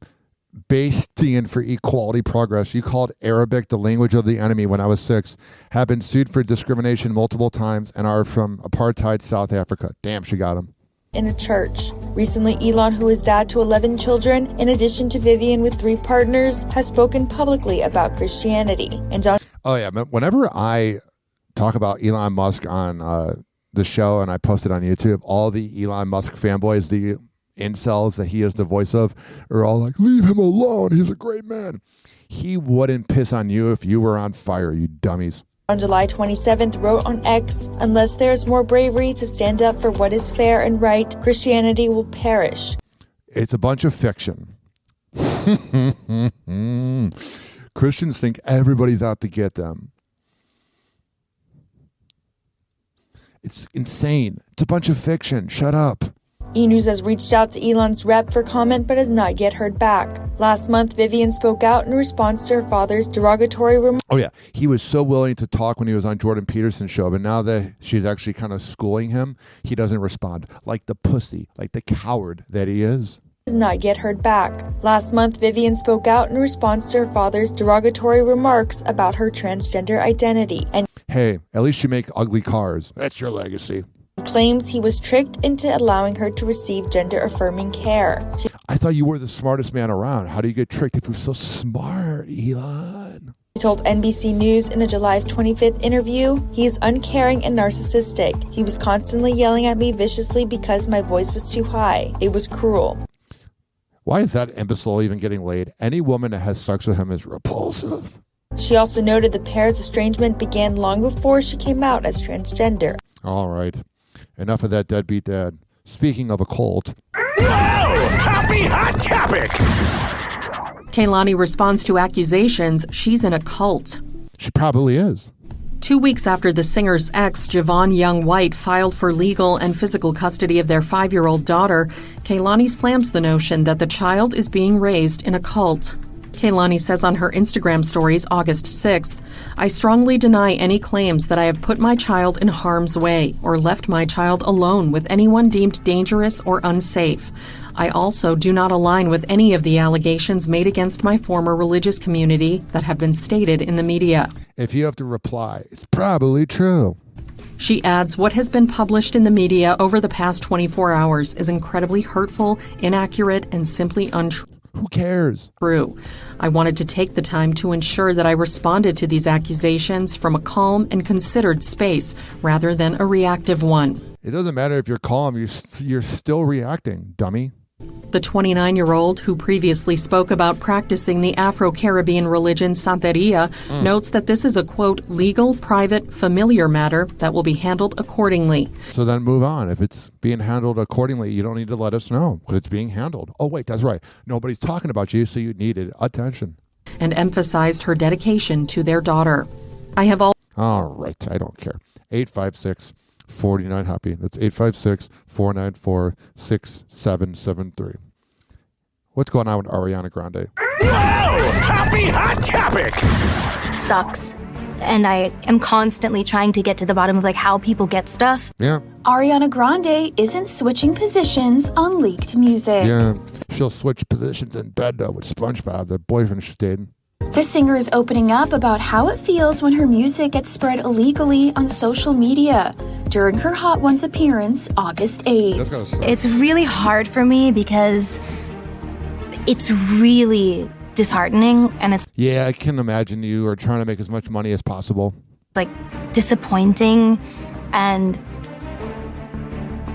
bastion for equality progress. You called Arabic the language of the enemy when I was 6, have been sued for discrimination multiple times, and are from apartheid South Africa." Damn, she got him. In a church. Recently, Elon, who is dad to 11 children, in addition to Vivian with 3 partners, has spoken publicly about Christianity. And on... Oh, yeah. Whenever I talk about Elon Musk on the show and I post it on YouTube, all the Elon Musk fanboys, the incels that he is the voice of, are all like, "Leave him alone. He's a great man." He wouldn't piss on you if you were on fire, you dummies. On July 27th, wrote on X, "Unless there's more bravery to stand up for what is fair and right, Christianity will perish." It's a bunch of fiction. Christians think everybody's out to get them. It's insane. It's a bunch of fiction. Shut up. E! News has reached out to Elon's rep for comment but has not yet heard back. Last month, Vivian spoke out in response to her father's derogatory remarks. Oh, yeah. He was so willing to talk when he was on Jordan Peterson's show, but now that she's actually kind of schooling him, he doesn't respond. Like the pussy, like the coward that he is. Has not yet heard back. Last month, Vivian spoke out in response to her father's derogatory remarks about her transgender identity and hey, at least you make ugly cars. That's your legacy. Claims he was tricked into allowing her to receive gender-affirming care. I thought you were the smartest man around. How do you get tricked if you're so smart, Elon? He told NBC News in a July 25th interview, "He is uncaring and narcissistic. He was constantly yelling at me viciously because my voice was too high. It was cruel." Why is that imbecile even getting laid? Any woman that has sex with him is repulsive. She also noted the pair's estrangement began long before she came out as transgender. All right. Enough of that deadbeat dad. Speaking of a cult. Happy Hot Topic! Kehlani responds to accusations she's in a cult. She probably is. 2 weeks after the singer's ex, Javon Young White, filed for legal and physical custody of their 5-year-old daughter, Kehlani slams the notion that the child is being raised in a cult. Kehlani says on her Instagram stories August 6th, "I strongly deny any claims that I have put my child in harm's way or left my child alone with anyone deemed dangerous or unsafe. I also do not align with any of the allegations made against my former religious community that have been stated in the media." If you have to reply, it's probably true. She adds, "What has been published in the media over the past 24 hours is incredibly hurtful, inaccurate, and simply untrue. Who cares? I wanted to take the time to ensure that I responded to these accusations from a calm and considered space rather than a reactive one." It doesn't matter if you're calm, you're still reacting, dummy. The 29-year-old, who previously spoke about practicing the Afro-Caribbean religion Santeria, notes that this is a, quote, legal, private, familiar matter that will be handled accordingly. So then move on. If it's being handled accordingly, you don't need to let us know because it's being handled. Oh, wait, that's right. Nobody's talking about you, so you needed attention. And emphasized her dedication to their daughter. I have all right, I don't care. 856-49-HAPPY. That's 856-494-6773. What's going on with Ariana Grande? Happy Hot Topic! Sucks. And I am constantly trying to get to the bottom of like how people get stuff. Yeah. Ariana Grande isn't switching positions on leaked music. Yeah. She'll switch positions in bed though with SpongeBob, the boyfriend she dated. The singer is opening up about how it feels when her music gets spread illegally on social media during her Hot Ones appearance August 8th. It's really hard for me because it's really disheartening and it's Yeah, I can imagine you are trying to make as much money as possible. like disappointing and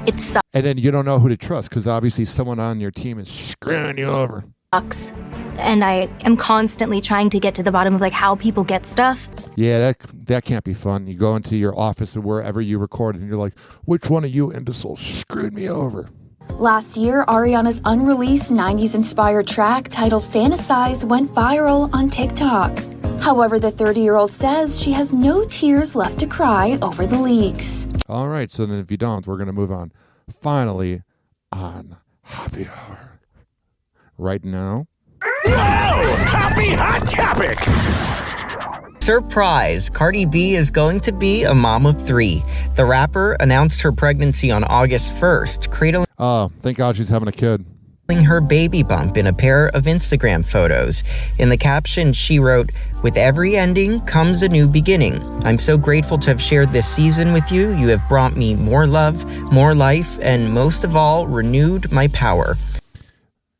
it sucks. And then you don't know who to trust because obviously someone on your team is screwing you over. And I am constantly trying to get to the bottom of like how people get stuff. Yeah, that can't be fun. You go into your office or wherever you record and you're like, which one of you imbeciles screwed me over? Last year, Ariana's unreleased 90s-inspired track titled Fantasize went viral on TikTok. However, the 30-year-old says she has no tears left to cry over the leaks. All right, so then if you don't, we're going to move on. Finally, on Hoppe Hour. Right now. Happy Hot Topic! Surprise! Cardi B is going to be a mom of 3. The rapper announced her pregnancy on August 1st, cradling thank God she's having a kid. Her baby bump in a pair of Instagram photos. In the caption, she wrote, "With every ending comes a new beginning. I'm so grateful to have shared this season with you. You have brought me more love, more life, and most of all, renewed my power."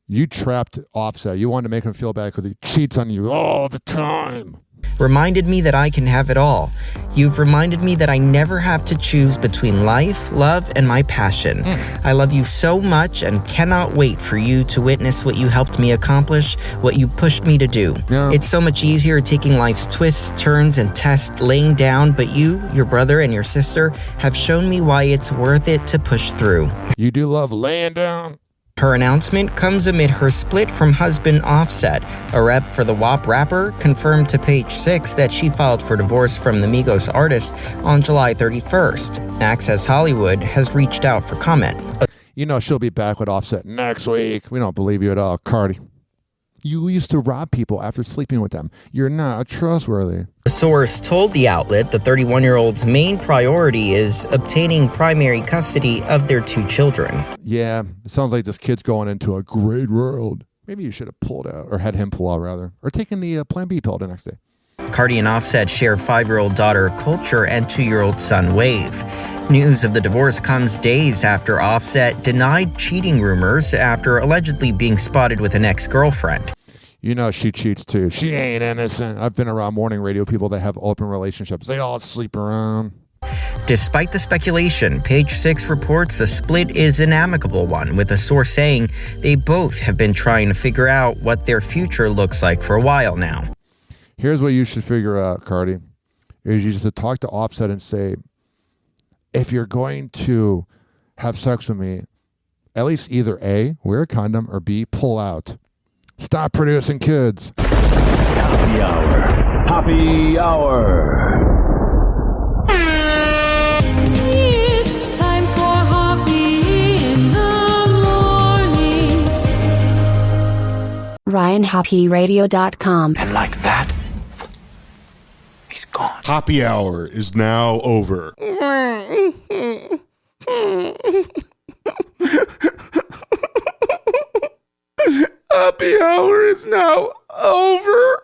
You trapped Offset. You wanted to make him feel bad because he cheats on you all the time. Reminded me that I can have it all. You've reminded me that I never have to choose between life, love, and my passion. I love you so much and cannot wait for you to witness what you helped me accomplish, what you pushed me to do. Yeah. It's so much easier taking life's twists, turns, and tests laying down, but you, your brother, and your sister have shown me why it's worth it to push through. You do love laying down. Her announcement comes amid her split from husband Offset. A rep for the WAP rapper confirmed to Page 6 that she filed for divorce from the Migos artist on July 31st. Access Hollywood has reached out for comment. You know she'll be back with Offset next week. We don't believe you at all, Cardi. You used to rob people after sleeping with them. You're not trustworthy. A source told the outlet the 31-year-old's main priority is obtaining primary custody of their 2 children. Yeah, it sounds like this kid's going into a great world. Maybe you should have pulled out, or had him pull out rather, or taken the Plan B pill the next day. Cardi and Offset share 5-year-old daughter Culture and 2-year-old son Wave. News of the divorce comes days after Offset denied cheating rumors after allegedly being spotted with an ex-girlfriend. You know she cheats too. She ain't innocent. I've been around morning radio people that have open relationships. They all sleep around. Despite the speculation, Page Six reports the split is an amicable one, with a source saying they both have been trying to figure out what their future looks like for a while now. Here's what you should figure out, Cardi, is you just talk to Offset and say, if you're going to have sex with me, at least either A, wear a condom, or B, pull out. Stop producing kids. Happy Hour. Happy Hour. It's time for Hoppe in the morning. RyanHoppeRadio.com. And like that, he's gone. Happy Hour is now over. Happy Hour is now over.